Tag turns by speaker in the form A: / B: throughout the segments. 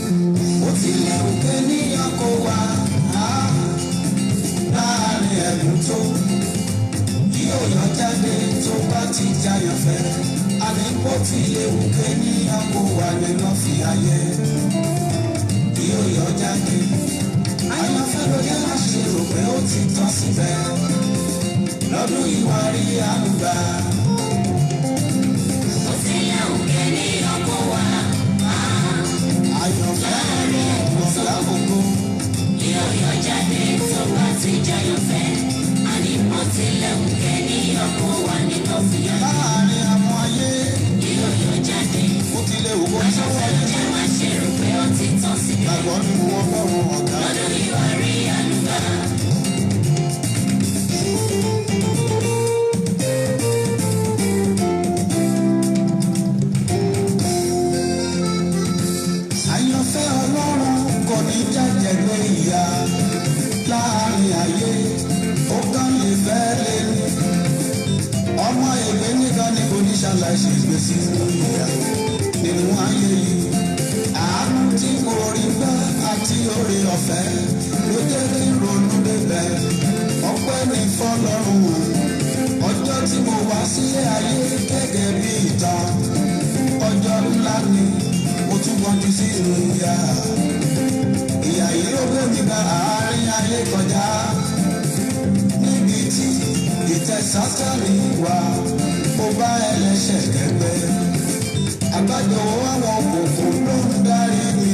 A: Ó ti léwu kéèyàn kó wá láàrin ẹ̀gún tó yóò yọ jáde tó bá ti jayọ̀ fẹ́. Àní bó ti léwu kéèyàn kó wá nínú fi ayé yóò yọ jáde. Àyànfẹ́ ló jẹ́ má ṣe rò pé ó ti tán síbẹ̀. Lọ́dún ìwà rí àlùbá. Ó ti léwu kéèyàn kó wá àyànfẹ́ ọ̀gá gbogbo yóò yọ jáde tó bá ti jayọ̀ fẹ́. Àní bó ti léwu kéèyàn kó wá nínú fi ayé láàrin àwọn ayé yóò yọ jáde. Ó ti léwu kó tó wọlé. Àyànfẹ́ ló jẹ́ má ṣe rò pé ó ti tán síbẹ̀. Gbàgbọ́ nínú Ọlọ́run ọ̀gá. Lọ́dún ìwà rí àlùbá. Àyànfẹ́ Ọlọ́run kò ní jàjẹ̀gbé ìyá láàrin ayé. Ó kàn lè fẹ́ lé ní. Ọmọ ègbé nìkan ni kò ní ṣàlàyé ìgbésí ìyá nínú ayé yìí. Àánú tí mo rí gbà àti oore ọ̀fẹ́ ló jẹ́ kí n ronú débẹ̀. Ọpẹ́ ní fọ́lọ́run. Ọjọ́ tí mo wá sílé ayé gẹ́gẹ́ bí ìtàn. Ọjọ́ ńlá ni mo tún gbọ́njú sínú ìyá. Ìyá yìí ló gbé mi gba àárín ayé kọjá. Níbi tí ìtẹ́ Sátánì wà, ó bá ẹlẹ́ṣẹ̀ kẹ́gbẹ́. Àgbájọ àwọn òkùnkùn ló ń darí mi.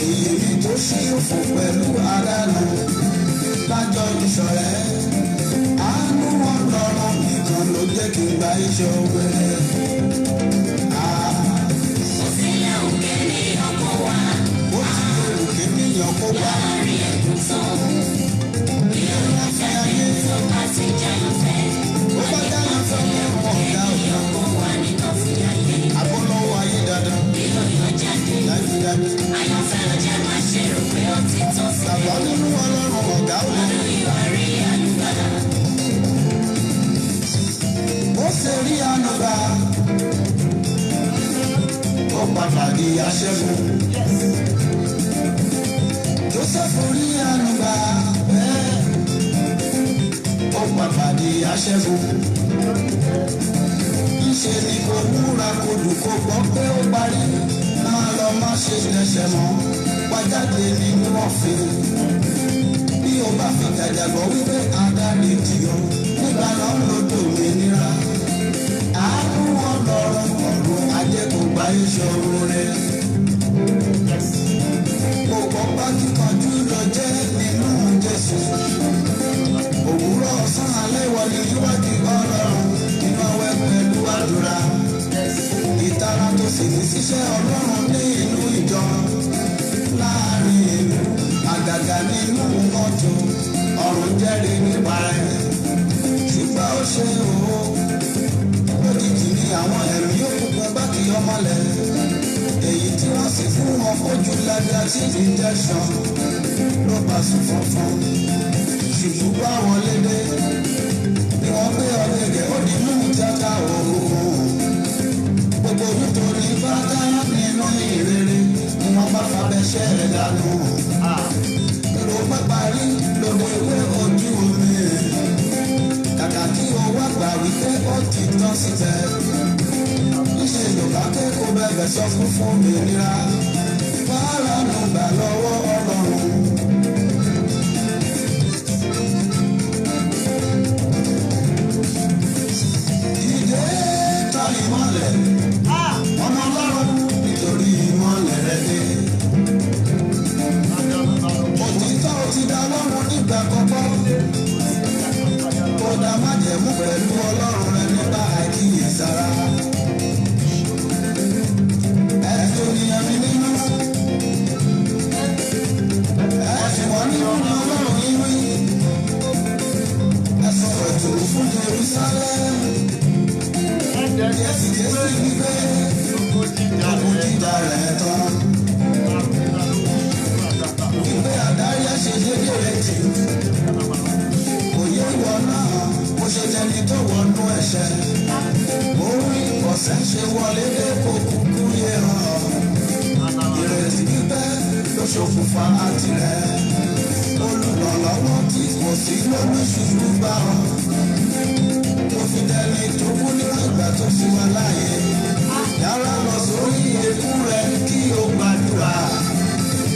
A: Èyí tó ṣí òfò pẹ̀lú àdánù lájọ ìṣọ̀rẹ́. Àánú Ọlọ́run nìkan ló jẹ́ kí n gba iṣẹ́ ọgbẹ́. Ó ti léwu kéèyàn kó wá. Ó ti léwu kéèyàn kó wá. Láàrin ẹ̀gún tó yóò yọ jáde tó bá ti jayọ̀ fẹ́. Ó bá jayọ̀ fẹ́ ọ̀gá kéèyàn kó wá nínú fi ayé. Abọ́lọ́wọ́ ayé dandan. Yóò yọ jáde. Dájúdájú. Àyànfẹ́ ló jẹ́ má ṣe rò pé ó ti tán síbẹ̀. Gbàgbọ́ nínú Ọlọ́run ọ̀gá òun. Lọ́dún ìwà rí àlùbá. Ó ṣe rí àlùbá. Ó padà di aṣẹ́gun. Jósẹ́fù rí àlùbá. Ó padà di aṣẹ́gun. Ńṣe ni kò múra kò dùn kò gbọ́ pé ó parí. Máa lọ má ṣe dẹ́ṣẹ̀ mọ́. Wájáde nínú ọ̀fìn. Bí o bá fi jàjàgbọ́ wípé adarí tìyọ, nígbà náà ló dòmìnira. Àánú Ọlọ́run ọ̀run ajé kò gbá ìṣòro rẹ̀. Kò gbọ́ bá kíkanjú lọ jẹ́ nínú Jésù. Òwúrọ̀ ọ̀sán alẹ́ wọlé níwájú Ọlọ́run nínú ọwẹ́ pẹ̀lú àdúrà. Ìtara tó sì ní ṣiṣẹ́ Ọlọ́run ní inú ìjọ. Láàrin ìlú àgàgà nínú mọ́tò ọ̀run jẹ́rìí nípa rẹ̀. Ṣùgbọ́n ó ṣe òwò lójijì ní àwọn ẹ̀mí òkùnkùn bá kì í ọmọlẹ̀. Èyí tí wọ́n sì fún wọn fojú lágbá tí injection ló bá sùn fọ́nfọ́n. Ṣùgbọ́n bá wọn lédè ni wọ́n gbé ọ̀gẹ̀dẹ̀ ó di mú tíátà òògùn. Gbogbo nítorí bàtà nínú ìrere ni wọ́n bá fabẹ́ṣẹ́ rẹ̀ dànù. Èrò pápá rí lóde ìwé ojú omi. Kàkà kí o wá gbà wípé ó ti tán síbẹ̀. Níṣẹ́ Yorùbá kẹ́kọ̀ọ́ bẹ̀bẹ̀ sọ fún òmìnira. Fáàrà ló gbà lọ́wọ́ Ọlọ́run. Ìdè tọ́ ìmọ̀lẹ̀. Ọmọ Ọlọ́run nítorí ìmọ̀lẹ̀ rẹ̀ dé. Òtítọ́ ti dá lọ́rùn nígbà kọ́kọ́. Kódà má jẹ̀mú pẹ̀lú Ọlọ́run rẹ̀ nípa àìkíyèsára. Ẹ̀sùn ni ẹ̀mí nínú. Ẹ̀sùn wọ́n nínú ni Ọlọ́run yín wí. Ẹ̀sùn pẹ̀tù fún Jerusalem. Jésù wípé ogun jíjà rẹ̀ tán. Ìwé àdáyé ṣe déédéé rẹ̀ tì. Òye ìwọ náà mo ṣe tẹni tó wọnú ẹ̀ṣẹ̀. Mo rí ọ̀sẹ̀ ṣe wọlé dé kó kúkú yé hàn. ṣokùnfà àtìrẹ́ olùrànlọ́wọ́ tí kò sí lórí ṣùgbọ́n gbà ọ́ tó fi dẹni tó kú nínú ìgbà tó fi wà láàyè yàrá lọ sórí ikú rẹ kí o gbàdúrà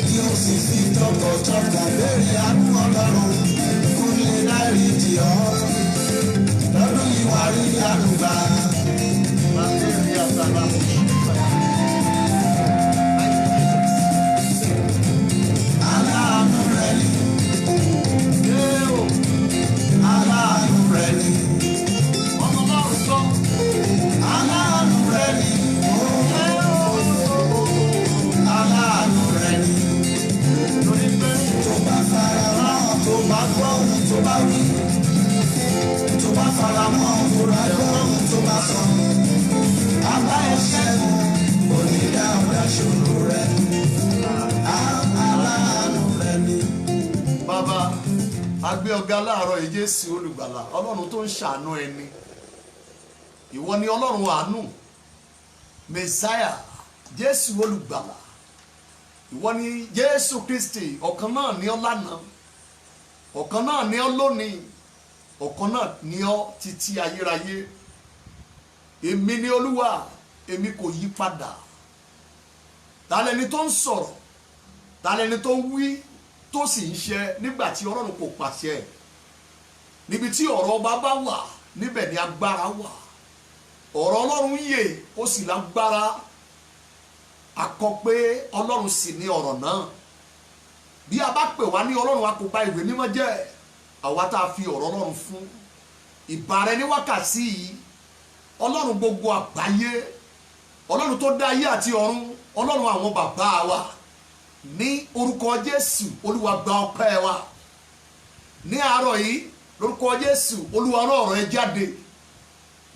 A: kí o sì fi tọkàntọkàn béèrè àánú Ọlọ́run kó lè dáríjì ọ́ lọ́dún yìí wà rí àdúgbà. Aláàánú rẹ ni aláàánú rẹ ni aláàánú rẹ ni aláàánú rẹ ni tó bá fara mọ́ tó bá gbọ́ ohun tó bá wí tó bá fara mọ́ tó bá gbọ́ ohun tó bá sọ àbá ẹ̀ṣẹ́gun onídà ọ̀dà ṣòro rẹ aláàánú rẹ ni.
B: Bàbá agbé ọ̀gá láàárọ̀ yìí Jésù olùgbàlà Ọlọ́run tó ń ṣàánú ẹni ìwọ ni Ọlọ́run àánú Mèsáyà Jésù olùgbàlà ìwọ ni Jésù Kristi ọ̀kan náà ni ọ́ lánàá ọ̀kan náà ni ọ́ lónìí ọ̀kan náà ni ọ́ títí ayérayé èmi ni Olúwa èmi kò yí padà tàlẹ́ni tó ń sọ̀rọ̀ tàlẹ́ni tó ń wí tó sì ń ṣe nígbà tí Ọlọ́run kò pàṣẹ níbi tí ọ̀rọ̀ ọba bá wà níbẹ̀ ni agbára wà ọ̀rọ̀ Ọlọ́run yè ó sì lágbára akọ pé Ọlọ́run sì ní ọ̀rọ̀ náà bí a bá pè wá ní Ọlọ́run wa kò bà ìwé mímọ́ jẹ́ àwa tá a fi ọ̀rọ̀ Ọlọ́run fún ìbára ẹni wákàtí yìí Ọlọ́run gbogbo àgbáyé Ọlọ́run tó dá ayé àti ọ̀run Ọlọ́run àwọn bàbá wa ní orúkọ Jésù Olúwa gba ọpẹ́ wa ní àárọ̀ yìí lórúkọ Jésù Olúwa ọ̀rọ̀ ẹ jáde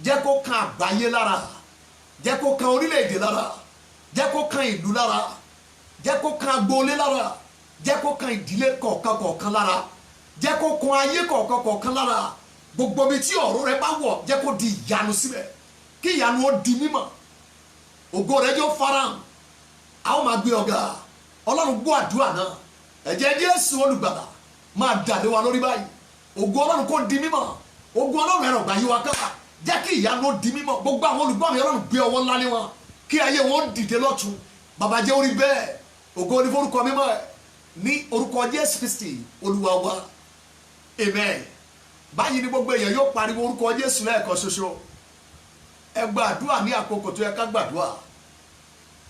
B: jẹ́ kó kan àgbáyé lára jẹ́ kó kan orílẹ̀-èdè lára jẹ́ kó kan ìlú lára jẹ́ kó kan agboolé lára jẹ́ kó kan ìdílé kọ̀ọ̀kan lára jẹ́ kó kan ayé kọ̀ọ̀kan lára gbogbo ibi tí ọ̀rọ̀ rẹ bá wọ̀ jẹ́ kó di ìyanu síbẹ̀ kí ìyanu ó di mímọ̀ ògo rẹ yóò farahàn a ó máa gbé ọ̀gá Ọlọ́run gbọ́ àdúrà náà ẹ̀jẹ̀ Jésù olùgbàlà máa dàlé wa lórí báyìí ògo Ọlọ́run kó di mímọ̀ ògo Ọlọ́run ẹ̀rọ gbà yí wa kápá jẹ́ kí ìyanu ó di mímọ̀ gbogbo àwọn olùgbọ́ mi Ọlọ́run gbé ọwọ́ ńlá lé wọn kí ayé wọn dìde lọ́tun bàbá jẹ́ orí bẹ́ẹ̀ ògo ní forúkọ mímọ́ ẹ̀ ní orúkọ Jésù Kristi Olúwa wa amen. Báyìí ni gbogbo èèyàn yóò pariwo orúkọ Jésù lẹ́ẹ̀kan ṣoṣo ẹ gba àdúrà ní àkókò tó yẹ ká gbàdúrà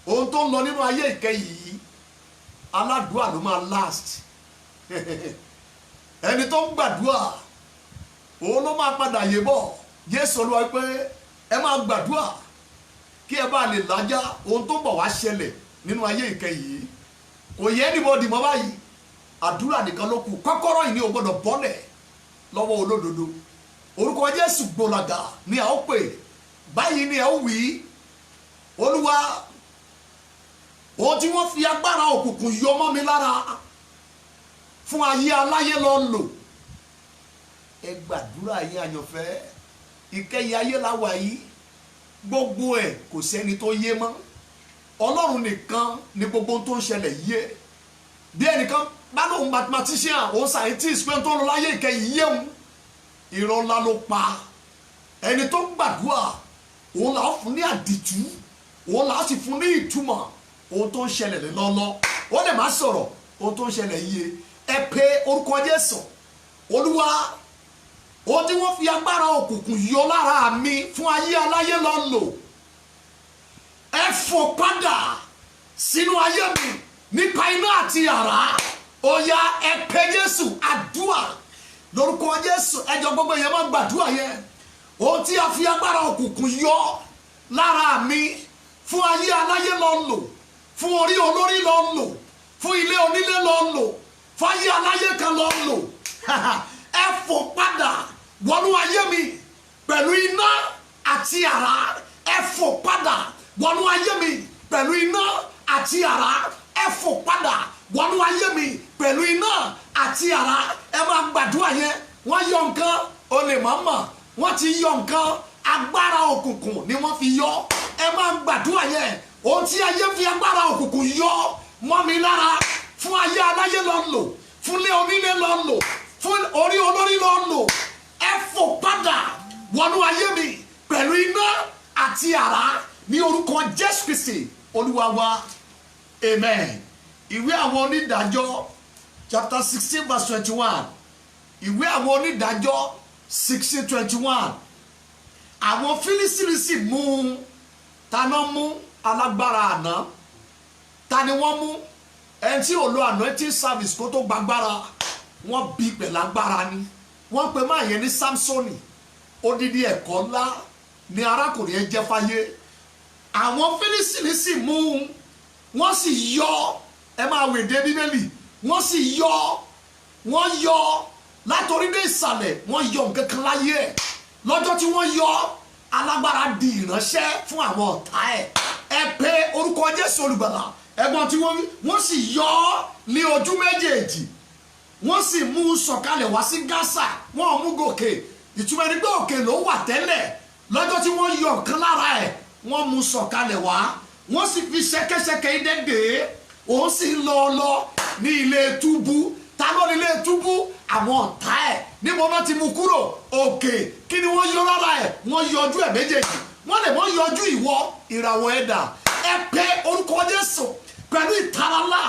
B: ohun tó ń lọ nínú ayé ìkẹyìn yìí aládùúà ló máa last ẹni tó ń gbàdúrà òun ló máa padà yé bọ̀ Jésù Olúwa pé ẹ máa gbàdúrà kí ẹ bá lè lájà ohun tó ń bọ̀ wá ṣẹlẹ̀ nínú ayé ìkẹyìn yìí kò yẹ anybody mọ́ báyìí àdúrà nìkan ló kù kọ́kọ́rọ́ yìí ni ò gbọ́dọ̀ bọ́lẹ̀ lọ́wọ́ olódodo orúkọ Jésù gbolaga ni a ó pè báyìí ni a ó wí Olúwa ohun tí wọ́n fi agbára òkùnkùn yọ mọ́ mi lára fún ayé aláyé lọ lò ẹ gbàdúrà yín àyànfẹ́ ìkẹyìn ayé la wà yìí gbogbo ẹ̀ kò sẹ́ni tó yé mọ́ Ọlọ́run nìkan ni gbogbo tó ń ṣẹlẹ̀ yé bí ẹnìkan bá lóun mathematician òun scientist pé tó ń lọ láyé ìkẹyìn yéun irọ́ ńlá ló pa ẹni tó ń gbàdúrà òun là á fún ní àdìtú òun là á sì fún ní ìtumọ̀ ohun tó ń ṣẹlẹ̀ lọ́lọ́ ó lè má sọ̀rọ̀ ohun tó ń ṣẹlẹ̀ yé ẹ pé orúkọ Jésù Olúwa ohun tí wọ́n fi agbára òkùnkùn yọ lára mi fún ayé aláyé lọ lò ẹ fò padà sínú ayé mi nípa iná àti àrá ó yá ẹ pé Jésù àdúà lórúkọ Jésù ẹjọ gbogbo yẹn máa gbàdúrà yẹn ohun tí a fi agbára òkùnkùn yọ lára mi fún ayé aláyé lọ lò fún orí olórí lọ lò fún ilé onílé lọ lò fún ayé aláyé kan lọ lò ẹ fò padà wọnú ayé mi pẹ̀lú iná àti àrá ẹ fò padà wọnú ayé mi pẹ̀lú iná àti àrá ẹ fò padà wọnú ayé mi pẹ̀lú iná àti àrá ẹ máa gbàdúrà yẹn wọ́n yọ nǹkan o lè má mọ̀ wọ́n ti yọ nǹkan agbára òkùnkùn ni wọ́n fi yọ ẹ máa gbàdúrà yẹn ohun tí ayé fi agbára òkùnkùn yọ mọ́ mi lára fún ayé aláyé lọ lò, fún ilé onílé lọ lò, fún orí olórí lọ lò. Ẹ fò padà wọnú ayé mi pẹ̀lú iná àti àrá ní orúkọ Jésù Kristi Olúwa wa. Amen. Ìwé àwọn onídàájọ́ chapter 16 verse 21. Ìwé àwọn onídàájọ́ 16:21. Àwọn Fílísítì sì mú taná mú alágbára àná. Ta ni wọ́n mú? Ẹni tí ò lo anointing service kó tó gbàgbára, wọ́n bí pẹ̀lú agbára ni. Wọ́n pe máa yẹn ní Sámsónì. Odidi ẹ̀kọ́ ńlá ni arákùnrin yẹn jẹ́ fáyé. Àwọn Fílísítì sì mú, wọ́n sì yọ, ẹ máa wèdè Bíbélì, wọ́n sì yọ, wọ́n yọ látorí dé ìsàlẹ̀, wọ́n yọ nǹkan kan láyé ẹ̀. Lọ́jọ́ tí wọ́n yọ, alágbára di ìránṣẹ́ fún àwọn ọ̀tá ẹ̀. Ẹ pé orúkọ Jésù olùgbàlà. Ẹ̀gbọ́n tí wọ́n sì yọ ní ojú méjèèjì, wọ́n sì mú sọ̀kalẹ̀ wá sí Gásà, wọ́n mú gòkè. Ìtumọ̀ ẹni pé òkè ló wà tẹ́lẹ̀. Lọ́jọ́ tí wọ́n yọ nǹkan lára ẹ̀, wọ́n mú sọ̀kalẹ̀ wá, wọ́n sì fi ṣẹ̀kẹ̀ṣẹ̀kẹ̀ idẹ dè é. Òun sì lọ ní ilé túbú. Ta ló ní ilé túbú? Àwọn ọ̀tá ẹ̀. Níbo náà ti mú kúrò? Òkè. Kí ni wọ́n yọ lára ẹ̀? Wọ́n yọjú ẹ̀ méjèèjì. Wọ́n lè wọ́n yọjú ìwọ ìràwọ̀ ẹ̀dà. Ẹ pé orúkọ Jésù pẹ̀lú ìtara ńlá.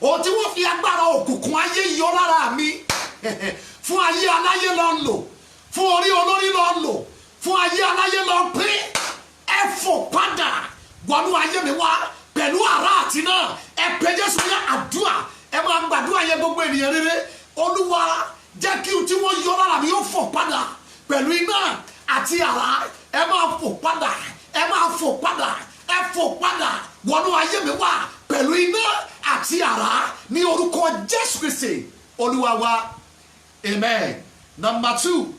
B: Ohun tí wọ́n fi agbára òkùnkùn ayé yọ lára mi fún ayé aláyé lọ lò, fún orí olórí lọ lò, fún ayé aláyé lọ pín. Ẹ fò padà wọnú ayé mi wá pẹ̀lú àrá àti náà. Ẹ pé Jésù ní àdúrà. Ẹ máa gbàdúrà yẹn gbogbo ènìyàn rere. Olúwa jẹ́ kí ohun tí wọ́n yọ lára mi yóò fò padà pẹ̀lú iná àti àrá. Ẹ máa fò padà, ẹ máa fò padà, ẹ fò padà wọnú ayé mi wá pẹ̀lú iná àti àrá ní orúkọ Jésù Kristi Olúwa wa. Amen. Number two,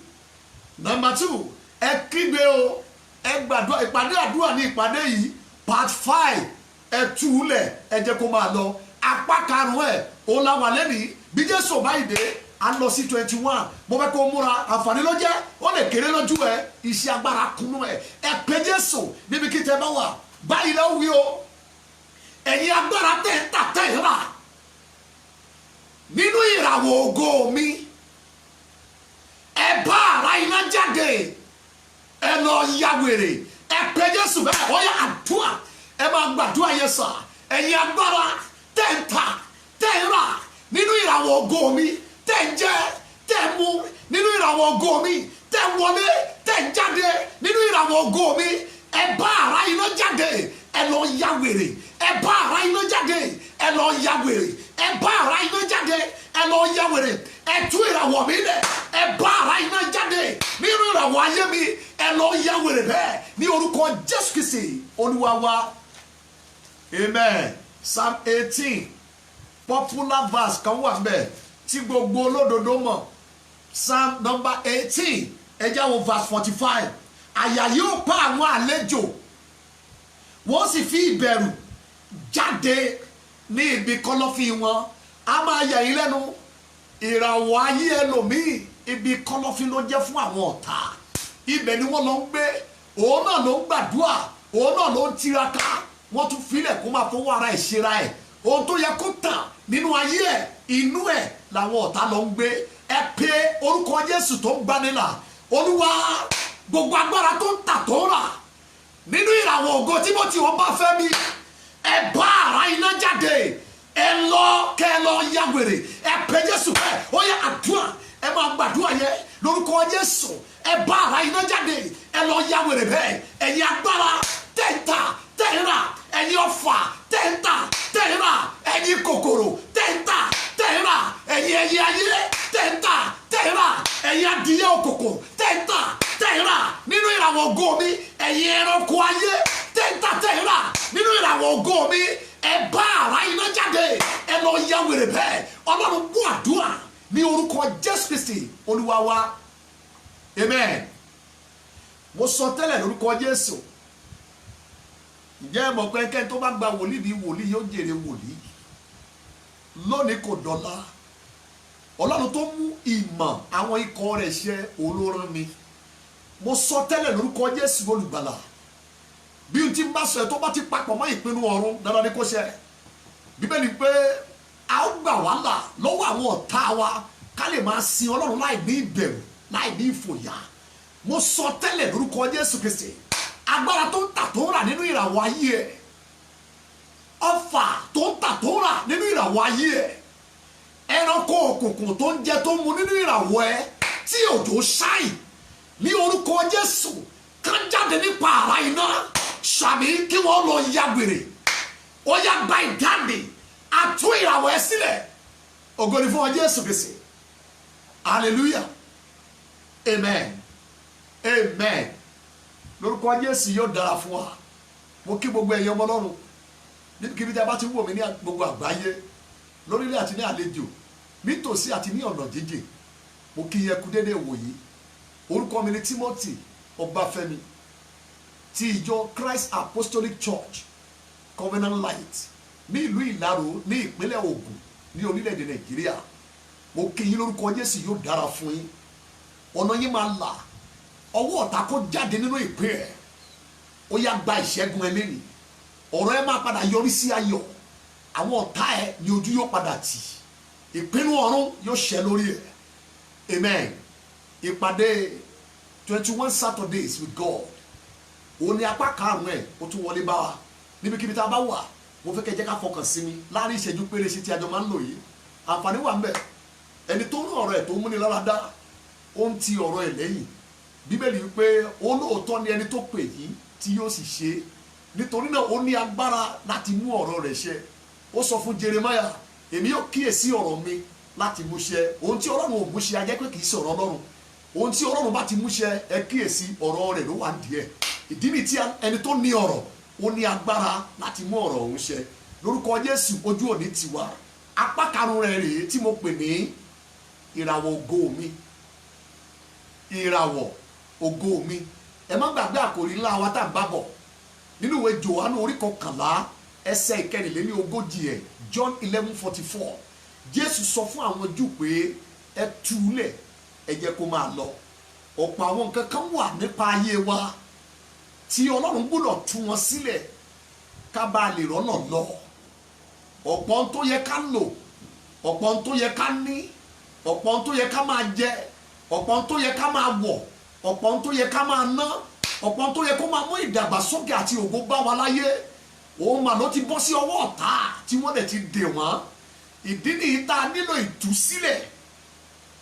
B: ẹ kígbe o, ẹ gbàdúrà. Ìpàdé àdúrà ní ìpàdé yìí part 5. Ẹ túlẹ̀, ẹ jẹ́ kó máa lọ. Apá karùn-ún ẹ̀ òun la wà lẹ́nìí. Bí Jésù bá ìdè a lọ sí 21. Mo fẹ́ kó múra, àǹfààní ló jẹ́. Ó lè kéré lójú ẹ, iṣẹ́ agbára kúnnú ẹ. Ẹ pé Jésù níbi kí tẹ bá wà. Báyìí lọ wí o. Ẹ̀yin agbára tẹ̀ ń tà tẹ̀ ń rà nínú ìràwọ̀ ògo mi. Ẹ bá ara iná jáde. Ẹ lọ ya wèrè. Ẹ pé Jésù bẹ́ẹ̀. Ó yá àdúrà. Ẹ máa gbàdúrà yẹn sà. Ẹ̀yin agbára tẹ̀ ń tà tẹ̀ ń rà nínú ìràwọ̀ ògo mi. Tẹ̀ ń jẹ tẹ̀ ń mu nínú ìràwọ̀ ògo mi. Tẹ̀ ń wọlé tẹ̀ ń jáde nínú ìràwọ̀ ògo mi. Ẹ bá ara iná jáde. Ẹ lọ ya wèrè. Ẹ bá ara iná jáde. Ẹ lọ ya wèrè. Ẹ bá ara iná jáde. Ẹ lọ ya wèrè. Ẹ tú ìràwọ̀ mi lẹ̀. Ẹ bá ara iná jáde nínú ìràwọ̀ ayé mi. Ẹ lọ ya wèrè bẹ́ẹ̀ ní orúkọ Jésù Kristi Olúwa wa. Amen. Psalm 18 popular verse kan wà ńbẹ̀ tí gbogbo olódodo mọ̀. Psalm number 18 ẹ já wo verse 45. Àyà yóò pa àwọn àlejò, wọ́n sì fi ìbẹ̀rù jáde ní ibi kọ̀lọ̀fín wọn. A máa yà yín lẹ́nu. Ìràwọ̀ ayé ẹlòmíì ibi kọ̀lọ̀fín ló jẹ́ fún àwọn ọ̀tá. Ibẹ̀ ni wọ́n lọ ń gbé. Òun náà ló ń gbàdúrà, òun náà ló ń tiraka. Wọ́n tún filẹ̀ kó máa fọwọ́ ara ẹ̀ ṣera ẹ̀. Ohun tó yẹ kó tàn nínú ayé ẹ̀, inú ẹ̀ làwọn ọ̀tá lọ ń gbé. Ẹ pé orúkọ Jésù tó ń gbanilà. Olúwa gbogbo agbára tó ń tà tó rà nínú ìràwọ̀ ògo Tímótì Ọbáfẹ́mi, ẹ bá ara iná jáde. Ẹ lọ kẹ lọ ya wèrè. Ẹ pé Jésù bẹ́ẹ̀. Ó yá àdúrà. Ẹ máa gbàdúrà yẹn lórúkọ Jésù. Ẹ bá ara iná jáde. Ẹ lọ ya wèrè bẹ́ẹ̀. Ẹ̀yin agbára tẹ̀ ń tà tẹ̀ ń rà. Ẹ̀yin ọ̀fà tẹ̀ ń tà tẹ̀ ń rà. Ẹ̀yin kòkòrò tẹ̀ ń tà tẹ̀ ń rà. Ẹ̀yin ẹyẹ ayé tẹ̀ ń tà tẹ̀ ń rà. Ẹ̀yin adìyẹ òkòkò tẹ̀ ń tà tẹ̀ ń rà nínú ìràwọ̀ ògo mi. Ẹ̀yin ẹranko ayé tẹ̀ ń tà tẹ̀ ń rà nínú ìràwọ̀ ògo mi. Ẹ bá ara iná jáde. Ẹ lọ ya wèrè bẹ́ẹ̀. Ọlọ́run gbọ́ àdúrà ní orúkọ Jésù Kristi Olúwa wa. Amen. Mo sọ tẹ́lẹ̀ lórúkọ Jésù. Ǹjẹ́ ẹ mọ̀ pé ẹnikẹ́ni tó bá gba wòlíì bí wòlíì yóò jèrè wòlíì. Lónìí kò dọ̀la. Ọlọ́run tó mú ìmọ̀ àwọn ikọ̀ rẹ̀ ṣe olórán mi. Mo sọ tẹ́lẹ̀ lórúkọ Jésù olùgbàlà. Bí n ti bá sọ ẹ̀ tó bá ti papọ̀ mọ́ ìpinnu ọ̀run dandan ni kó ṣe. Bíbélì pé a ó gbà wá là lọ́wọ́ àwọn ọ̀tá wa ká lè máa sin Ọlọ́run láì ní ìbẹ̀rù láì ní ìfòyà. Mo sọ tẹ́lẹ̀ lórúkọ Jésù Kristi, agbára tó ń tà tó ń rà nínú ìràwọ̀ ayé ẹ̀, ọfà tó ń tà tó ń rà nínú ìràwọ̀ ayé ẹ̀, ẹranko òkùnkùn tó ń jẹ tó ń mu nínú ìràwọ̀ ẹ̀ tí òjò ṣáì ní orúkọ Jésù kan jáde nípa àrá iná ṣàmì kí wọ́n lọ ya gbèrè. Ó yá gba ìdáǹdè àtún ìràwọ̀ ẹ̀ sílẹ̀. Ògo ni fún ọ Jésù Kristi. Hallelujah. Amen. Amen. Lórúkọ Jésù yóò dára fún wa. Mo kí gbogbo ẹ̀yin ọmọ Ọlọ́run níbikíbi tí a bá ti wò mí ní gbogbo àgbáyé, lórílẹ̀ àti ní àlejò, nítòsí àti ní ọ̀nà jíjìn. Mo kí yẹ kú dédé wòyí. Orúkọ mi ni Timothy Ọbáfẹ́mi ti ìjọ Christ Apostolic Church Covenant Light ní ìlú Ìlaró ní ìpínlẹ̀ Ògùn ní orílẹ̀-èdè Nàìjíríà. Mo kí yín lórúkọ Jésù yóò dára fún yín. Ọ̀nà yín máa là, ọwọ́ ọ̀tá kó jáde nínú ìpín ẹ̀. Ó yá gba ìṣẹ́gun ẹ lẹ́nìí. Ọ̀rọ̀ ẹ máa padà yọrí sí ayọ̀. Àwọn ọ̀tá ẹ ní ojú yóò padà tì. Ìpinnu ọ̀run yóò ṣẹ lórí ẹ̀. Amen. Ìpàdé 21 Saturdays with God. Ó ní apá karùn-ún ẹ̀ ó tún wọlé bá wa. Níbikíbi tá a bá wà, mo fẹ́ kẹ́ jẹ́ ká fọkàn sí mi láàrin ìṣẹ́jú péréṣe tí a jọ máa ń lò yìí. Àǹfààní wà ń bẹ̀. Ẹni tó ń ọ̀rọ̀ ẹ̀ tó ń múni lára dá, ó ń ti ọ̀rọ̀ ẹ̀ lẹ́yìn. Bíbélì wípé olóòótọ́ ni ẹni tó pè yín tí yóò sì ṣe. Nítorí náà ó ní agbára láti mú ọ̀rọ̀ rẹ̀ ṣẹ. Ó sọ fún Jeremiah, èmi yóò kíyèsí ọ̀rọ̀ mi láti mú ṣẹ. Ohun tí Ọlọ́run ò mú ṣẹ, a jẹ́ pé kì í sọ̀rọ̀ Ọlọ́run. Ohun tí Ọlọ́run bá ti mú ṣẹ, ẹ kíyèsí ọ̀rọ̀ rẹ̀ ló wà díẹ̀. Ìdí ni tí ẹni tó ní ọ̀rọ̀ ó ní agbára láti mú ọ̀rọ̀ òun ṣẹ. Lórúkọ Jésù ojú òní tiwa. Apá karùn-ún rẹ̀ rèé tí mo pè ní ìràwọ̀ ògo mi. Ìràwọ̀ ògo mi. Ẹ má gbàgbé àkòrí ńlá wa tá à ń bá bọ̀ nínú ìwé Jòhánù orí 11 ẹsẹ̀ ìkẹrìnlélógójì ẹ̀, John 11:44. Jésù sọ fún àwọn Júù pé ẹ túlẹ̀ ẹ jẹ́ kó máa lọ. Ọ̀pọ̀ àwọn nǹkan kan wà nípa ayé wa tí Ọlọ́run gbọ́dọ̀ tú wọn sílẹ̀ ká bá lè rọ́nà lọ. Ọ̀pọ̀ ohun tó yẹ ká lò, ọ̀pọ̀ ohun tó yẹ ká ní, ọ̀pọ̀ ohun tó yẹ ká máa jẹ, ọ̀pọ̀ ohun tó yẹ ká máa wọ̀, ọ̀pọ̀ ohun tó yẹ ká máa ná, ọ̀pọ̀ ohun tó yẹ kó máa mú ìdàgbàsókè àti ògo bá wa láyé. Òun mà ló ti bọ́ sí ọwọ́ ọ̀tá tí wọ́n dẹ̀ ti dè wọ́n. Ìdí nìyí tá a nílò ìtúsílẹ̀.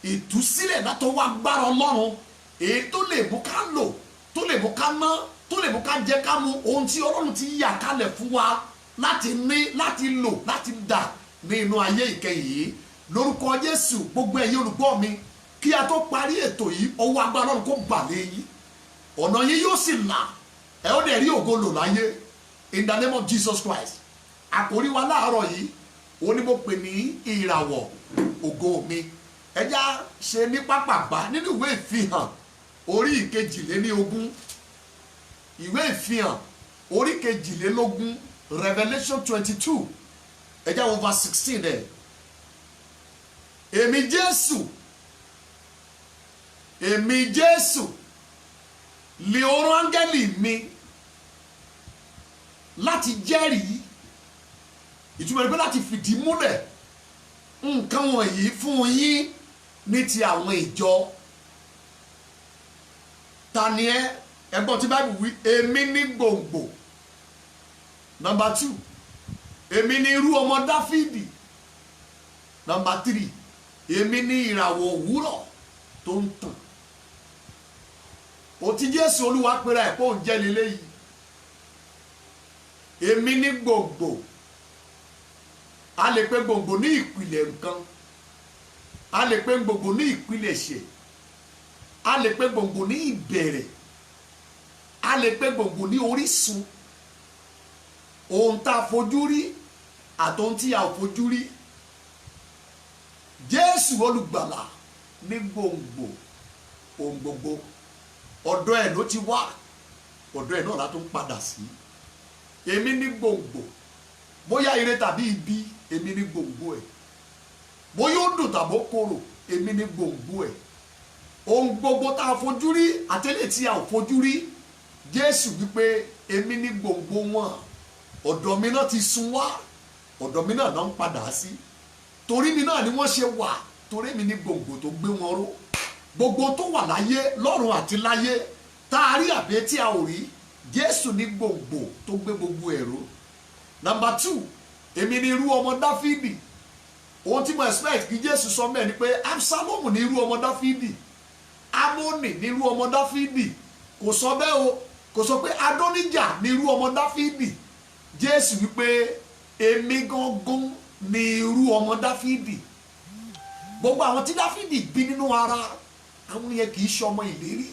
B: Ìtúsílẹ̀ látọwọ́ agbára Ọlọ́run èyí tó lè mú ká lò, tó lè mú ká ná, tó lè mú ká jẹ ká mu ohun tí Ọlọ́run ti yà kalẹ̀ fún wa láti ní, láti lò, láti dà ní inú ayé ìkẹyìn yìí. Lórúkọ Jésù gbogbo ẹ̀yin olùgbọ́ mi, kí a tó parí ètò yìí, ọwọ́ agbára Ọlọ́run kó bà lé yín. Ọ̀nà yín yóò sì là, ẹ ó dẹ̀ rí ògo lò láyé. In the name of Jesus Christ. Àkòrí wa láàárọ̀ yìí, ó ní mo pè ní ìràwọ̀ ògo mi. Ẹ já ṣe ní pápápá nínú ìwé ìfihàn orí 22. Ìwé ìfihàn orí 22, Revelation 22. Ẹ já wo verse 16 ẹ̀. Èmi Jésù lè orán áńgẹ́lì mi láti jẹ́rìí, ìtumọ̀ rẹ̀ pé láti fìdí múlẹ̀ nǹkan wọ̀nyí fún yín ní ti àwọn ìjọ. Ta ni ẹ́? Ẹgbọ́n tí Bible wí, èmi ní gbòǹgbò. Number 2, èmi ní irú ọmọ Dáfídì. Number 3, èmi ní ìràwọ̀ òwúrọ̀ tó ń tàn. Ó ti Jésù Olúwa pera ẹ̀ pé òun jẹ́ lélẹ́yìí. Èmi ní gbòǹgbò. A lè pe gbòǹgbò ní ìpìlẹ̀ nǹkan. A lè pe gbòǹgbò ní ìpilẹ̀ṣẹ̀. A lè pe gbòǹgbò ní ìbẹ̀rẹ̀. A lè pe gbòǹgbò ní orísun. Ohun tá a fojú rí àti ohun tí a ò fojú rí. Jésù olùgbàlà ní gbòǹgbò ohun gbogbo. Ọ̀dọ̀ ẹ̀ ló ti wá, ọ̀dọ̀ ẹ̀ náà la tún padà sí. Èmi ní gbòǹgbò. Bóyá ire tàbí ibi, èmi ní gbòǹgbò ẹ̀. Bóyá ó dùn tàbí ó korò, èmi ní gbòǹgbò ẹ̀. Ohun gbogbo tá a fojú rí àtẹ́lẹ̀ tí a ò fojú rí, Jésù wípé èmi ní gbòǹgbò wọn. Ọ̀dọ̀ mi náà ti sun wá, ọ̀dọ̀ mi náà ń padà sí. torí mi náà ni wọ́n ṣe wà, torí mi ní gbòǹgbò tó gbé wọn ró. Gbogbo tó wà láyé lọ́run àti láyé tá a rí àbí tí a ò rí, Jésù ní gbòǹgbò tó gbé gbogbo ẹ̀rọ. Number 2, èmi ni irú ọmọ Dáfídì. Ohun tí mo expect kí Jésù sọ mẹ́ẹ̀ ni pé Absalomu ní irú ọmọ Dáfídì, Amoni ní irú ọmọ Dáfídì. Kò sọ bẹ́ẹ̀ o, kò sọ pé Adóníjà ní irú ọmọ Dáfídì. Jésù wípé èmi gangan ní irú ọmọ Dáfídì. Gbogbo àwọn tí Dáfídì bí nínú ara, àwọn yẹn kì í ṣe ọmọ ìlérí.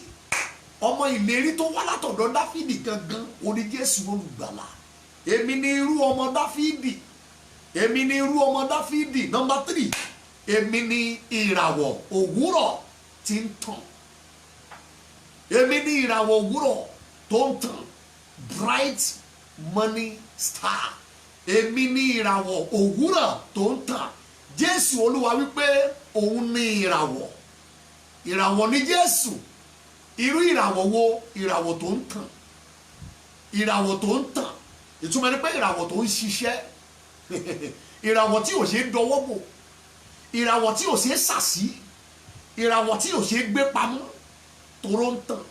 B: Ọmọ ìlérí tó wá látọ̀dọ̀ Dáfídì gangan oní Jésù olùgbàlà. Èmi ní irú ọmọ Dáfídì, èmi ní irú ọmọ Dáfídì. Number 3, èmi ní ìràwọ̀ òwúrọ̀ tí ń tàn. Èmi ní ìràwọ̀ òwúrọ̀ tó ń tàn, bright morning star. Èmi ní ìràwọ̀ òwúrọ̀ tó ń tàn. Jésù Olúwa wípé òun ní ìràwọ̀. Ìràwọ̀ ní Jésù. Irú ìràwọ̀ wo? Ìràwọ̀ tó ń tàn. Ìràwọ̀ tó ń tàn. Ìtumọ̀ ni pé ìràwọ̀ tó ń ṣiṣẹ́. Ìràwọ̀ tí ò ṣe é dọwọ́ bò. Ìràwọ̀ tí ò ṣe é sàsí. Ìràwọ̀ tí ò ṣe é gbé pamọ́. Tòró ń tàn.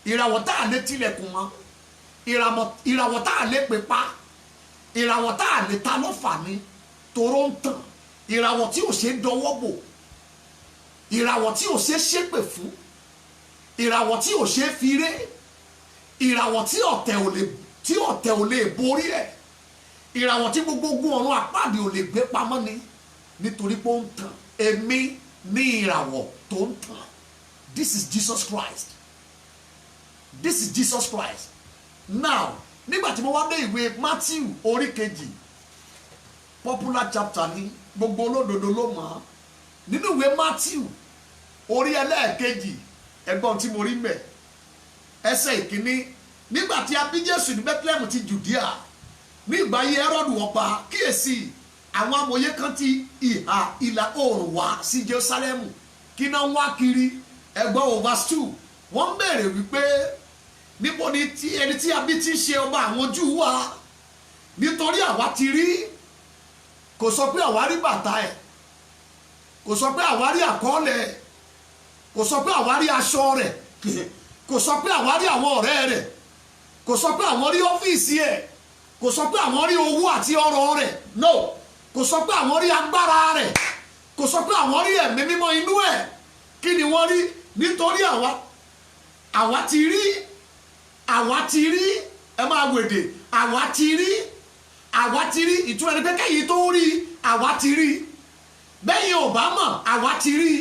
B: Ìràwọ̀ tá a lè tilẹ̀kùn mọ́. Ìràwọ̀ tá a lè pè pa. Ìràwọ̀ tá a lè ta lọ́fà ni. Tòró ń tàn. Ìràwọ̀ tí ò ṣe é dọwọ́ bò. Ìràwọ̀ tí ò ṣe é ṣépè fún. Ìràwọ̀ tí ò ṣe é fi ré. Ìràwọ̀ tí ọ̀tẹ̀ ò lè borí ẹ̀. Ìràwọ̀ tí gbogbo ogun ọ̀run àpáàdé ò lè gbé pamọ́ ni, nítorí pé ó ń tàn. Èmi ní ìràwọ̀ tó ń tàn. This is Jesus Christ. This is Jesus Christ. Now, nígbà tí mo wá dé ìwé Matthew orí 2, popular chapter ní gbogbo olódodo ló mọ̀. Nínú ìwé Matthew orí 2, ẹgbọ́n tí mo rí mẹ́, ẹsẹ̀ 1, nígbà tí a bí Jésù ní Bethlehem ti Judea, ní ìgbà ayé Hẹ́rọ́dù ọba, kíyèsí àwọn amòye kan ti ìhà ìlà oòrùn wá sí Jerusalem, kí náà wá kiri. Ẹgbọ́n o verse 2, wọ́n ń béèrè wípé níbo ni ẹni tí a bí ti ṣe ọba àwọn Júù wá, nítorí àwa ti rí. Kò sọ pé àwa rí bàtà ẹ̀, kò sọ pé àwa rí àkọọ́lẹ̀ ẹ̀, kò sọ pé àwa rí aṣọ rẹ̀, kò sọ pé àwa rí àwọn ọ̀rẹ́ rẹ̀, kò sọ pé àwọn rí ọ́fíìsì ẹ̀, kò sọ pé àwọn rí owó àti ọrọ̀ rẹ̀, no, kò sọ pé àwọn rí agbára rẹ̀, kò sọ pé àwọn rí ẹ̀mí mímọ́ inú ẹ̀. Kí ni wọ́n rí? Nítorí àwa ti rí, ẹ máa wèdè, àwa ti rí, ìtura ẹni pé kẹ́yìn tó rí, àwa ti rí. Bẹ́yìn ò bá mọ̀, àwa ti rí.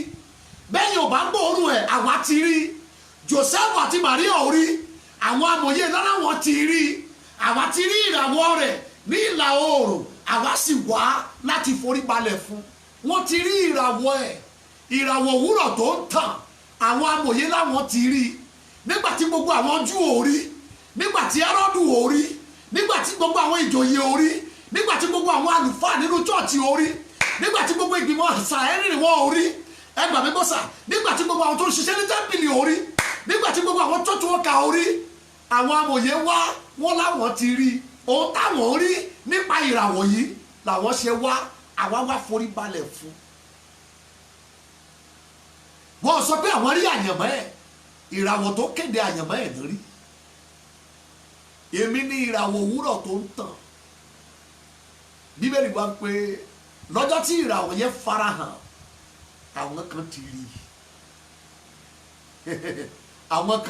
B: Bẹ́yìn ò bá gbóòórùn ẹ̀, àwa ti rí. Joseph àti Maria ò rí, àwọn amòye lára wọn ti rí. Àwa ti rí ìràwọ̀ rẹ̀ ní ìlà oòrùn, àwa sì wá láti forí balẹ̀ fún. Wọ́n ti rí ìràwọ̀ ẹ̀, ìràwọ̀ òwúrọ̀ tó ń tàn. Àwọn amòye láwọn ti rí. Nígbà tí gbogbo àwọn Júù ò rí, nígbà tí Hẹ́rọ́dù ò rí, nígbà tí gbogbo àwọn ìjòyè ò rí, nígbà tí gbogbo àwọn àlùfáà nínú chọ́ọ̀chì ò rí, nígbà tí gbogbo ìgbìmọ̀ Sàhẹ́rì wọn ò rí, ẹgbà mi gbọ́sà, nígbà tí gbogbo àwọn tó ń ṣiṣẹ́ ní tẹ́ḿpìlì ò rí, nígbà tí gbogbo àwọn church worker ò rí, àwọn amòye wá, wọ́n láwọn ti rí. Ohun táwọn rí nípa ìràwọ̀ yìí làwọn ṣe wá, àwa wá forí balẹ̀ fún. Wọ́n sọ pé àwọn rí àyànmọ́ ẹ̀, ìràwọ̀ tó kéde àyànmọ́ ẹ̀ lórí. Èmi ní ìràwọ̀ òwúrọ̀ tó ń tàn. Bíbélì wá pé lọ́jọ́ tí ìràwọ̀ yẹn farahàn, àwọn kan ti rí. Àwọn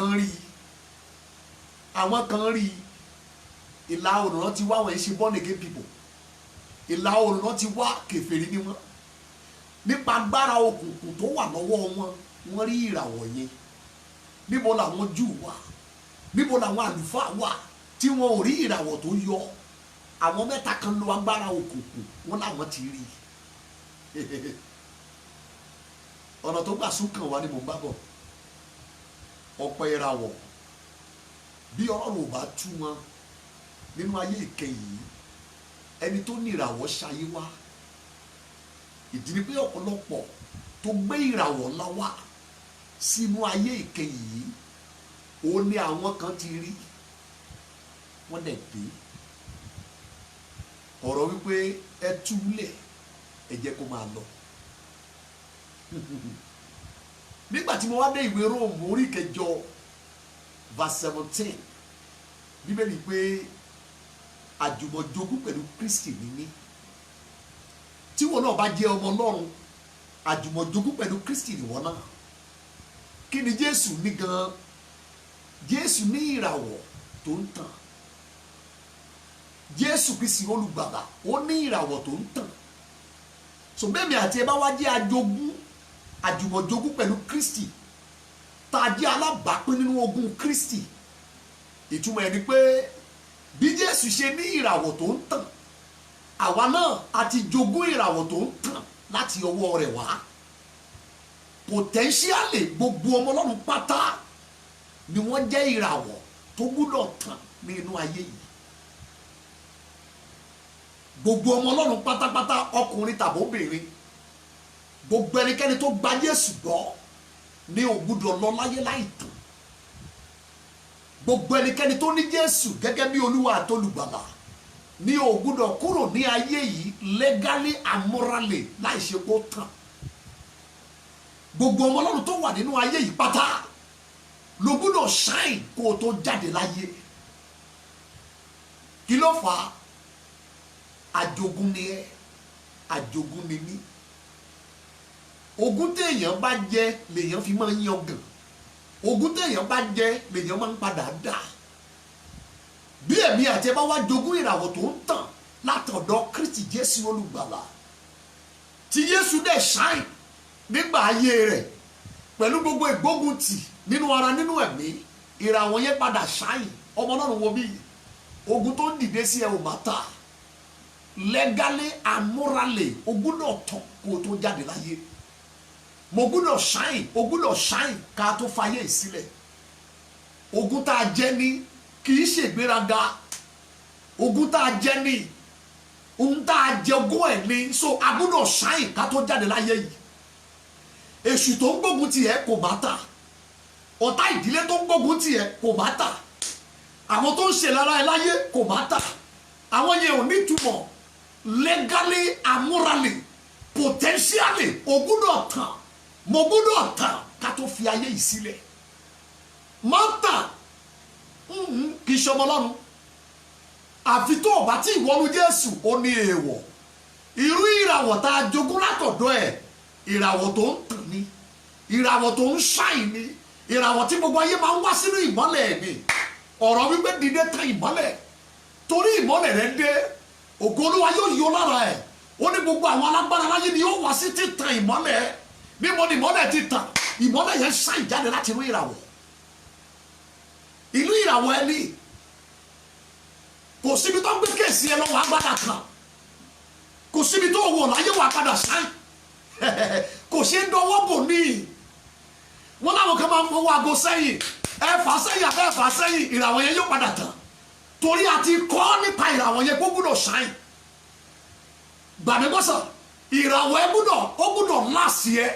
B: kan rí. Ìlà oòrùn náà ti wá, àwọn ìṣe born again people. Ìlà oòrùn náà ti wá, kèfèrí ni wọ́n. Nípa agbára òkùnkùn tó wà lọ́wọ́ wọn, wọ́n rí ìràwọ̀ yẹn. Níbo làwọn Júù wà? Níbo làwọn àlùfáà wà tí wọn ò rí ìràwọ̀ tó yọ? Àwọn mẹ́ta kan lo agbára òkùnkùn, wọ́n làwọn ti rí. Ọ̀nà tó gbà súnkàn wá ni mò ń bá bọ̀. Ọ̀pọ̀ ìràwọ̀ bí Ọlọ́run ò bá tú wọn nínú ayé ìkẹyìn, ẹni tó ní ìràwọ̀ ṣayé wá. Ìdí ni pé ọ̀pọ̀lọpọ̀ tó gbé ìràwọ̀ ńlá wá sínú ayé ìkẹyìn, ó ní àwọn kan ti rí, wọ́n dẹ̀ dé. Ọ̀rọ̀ wípé ẹ túlẹ̀ ẹ jẹ́ kó máa lọ. Nígbà tí mo wá dé ìwé Róòmù orí kẹjọ verse 17 Bíbélì pé àjùmọ̀jogún pẹ̀lú Kristi ni mí. Tí wọn náà bá jẹ́ ọmọ Ọlọ́run, àjùmọ̀jogún pẹ̀lú Kristi ni wọ́n náà. Kí ni Jésù ní gan? Jésù ní ìràwọ̀ tó ń tàn. Jésù Kristi olùgbàlà ó ní ìràwọ̀ tó ń tàn. So bẹ́ẹ̀mi àti ẹ bá wá jẹ́ àjùmọ̀jogún pẹ̀lú Kristi, tá a jẹ́ alábàápín nínú ogún Kristi, ìtumọ̀ ẹ̀ ni pé bí Jésù ṣe ní ìràwọ̀ tó ń tàn, àwa náà a ti jogún ìràwọ̀ tó ń tàn láti ọwọ́ rẹ̀ wá. Potentially gbogbo ọmọ Ọlọ́run pátá ni wọ́n jẹ́ ìràwọ̀ tó gbúdọ̀ tàn ní inú ayé yìí. Gbogbo ọmọ Ọlọ́run pátápátá, ọkùnrin tàbí obìnrin, gbogbo ẹnikẹ́ni tó gba Jésù gbọ́ ni ò gbúdọ̀ lọ láyé láì tàn. Gbogbo ẹnikẹ́ni tó ní Jésù gẹ́gẹ́ bí Olúwa àti Olùgbàlà ni ò gbúdọ̀ kúrò ní ayé yìí legally and morally láì ṣe kó tàn. Gbogbo ọmọ Ọlọ́run tó wà nínú ayé yìí pátá ló gbúdọ̀ shine kó o tó jáde láyé. Kí ló fà á? Àjogún ni ẹ́, àjogún ni mí. Ogún téèyàn bá jẹ lèèyàn fi máa ń yangàn. Ogún téèyàn bá jẹ lèèyàn máa ń padà dà. Bí èmi àti ẹ bá wá jogún ìràwọ̀ tó ń tàn látọ̀dọ̀ Kristi Jésù olùgbàlà, tí Jésù dẹ̀ shine nígbà ayé rẹ̀ pẹ̀lú gbogbo ìgbóguntì nínú ara nínú ẹ̀mí, ìràwọ̀ yẹn padà shine. Ọmọ Ọlọ́run wo bí ogun tó ń dìde sí ẹ ò má ta. Legally and morally o gbúdọ̀ tàn kó o tó jáde láyé. Mo gbúdọ̀ shine, o gbúdọ̀ shine ká tó fayé ìsílẹ̀. Ogun tá a jẹ ní kì í ṣègbéraga. Ogun tá a jẹ ní ohun tá a jẹ ogún ẹ̀ ní, so a gbúdọ̀ shine ká tó jáde láyé yìí. Èṣù tó ń gbógun tì ẹ́ kò má tà. Ọ̀tá ìdílé tó ń gbógun tì ẹ́ kò má tà. Àwọn tó ń ṣe lára ẹ láyé kò má tà. Àwọn yẹn ò ní túmọ̀. Legally and morally, potentially o gbúdọ̀ tàn. Mo gbúdọ̀ tàn ká tó fi ayé yìí sílẹ̀. Má tàn kì í ṣe ọmọ Ọlọ́run. Àfi tó o bá tí ìwọ́nu Jésù ó ní èèwọ̀. Irú ìràwọ̀ tá a jogún látọ̀dọ̀ ẹ̀, ìràwọ̀ tó ń tàn ni, ìràwọ̀ tó ń shine ni, ìràwọ̀ tí gbogbo ayé máa ń wá sínú ìmọ́lẹ̀ ẹ̀ ni. Ọ̀rọ̀ wípé dìde tan ìmọ́lẹ̀, torí ìmọ́lẹ̀ rẹ̀ dé, ògo Olúwa yóò yọ lára ẹ̀. Ó ní gbogbo àwọn alágbára láyé ni yóò wá sí títan ìmọ́lẹ̀. Níbo ni ìmọ́lẹ̀ ti tàn? Ìmọ́lẹ̀ yẹn shine jáde láti inú ìràwọ̀. Ìlú ìràwọ̀ ẹni kò síbi tó ń gbé kéèsì ẹ lọ́wọ́ agbádá kan. Kò síbi tó wọ̀ láyé wà padà shine. Kò ṣe ń dọwọ́ bò ní. Wọ́n láwọn kan máa ń fọwọ́ aago sẹ́yìn. Ẹ fà sẹ́yìn àbẹ́ ẹ fà sẹ́yìn, ìràwọ̀ yẹn yóò padà tàn. Torí àti kọ́ nípa ìràwọ̀ yẹn kó gbúdọ̀ shine. Gbàmí gbọ́sàn, ìràwọ̀ ẹ gbúdọ̀ láàsì ẹ.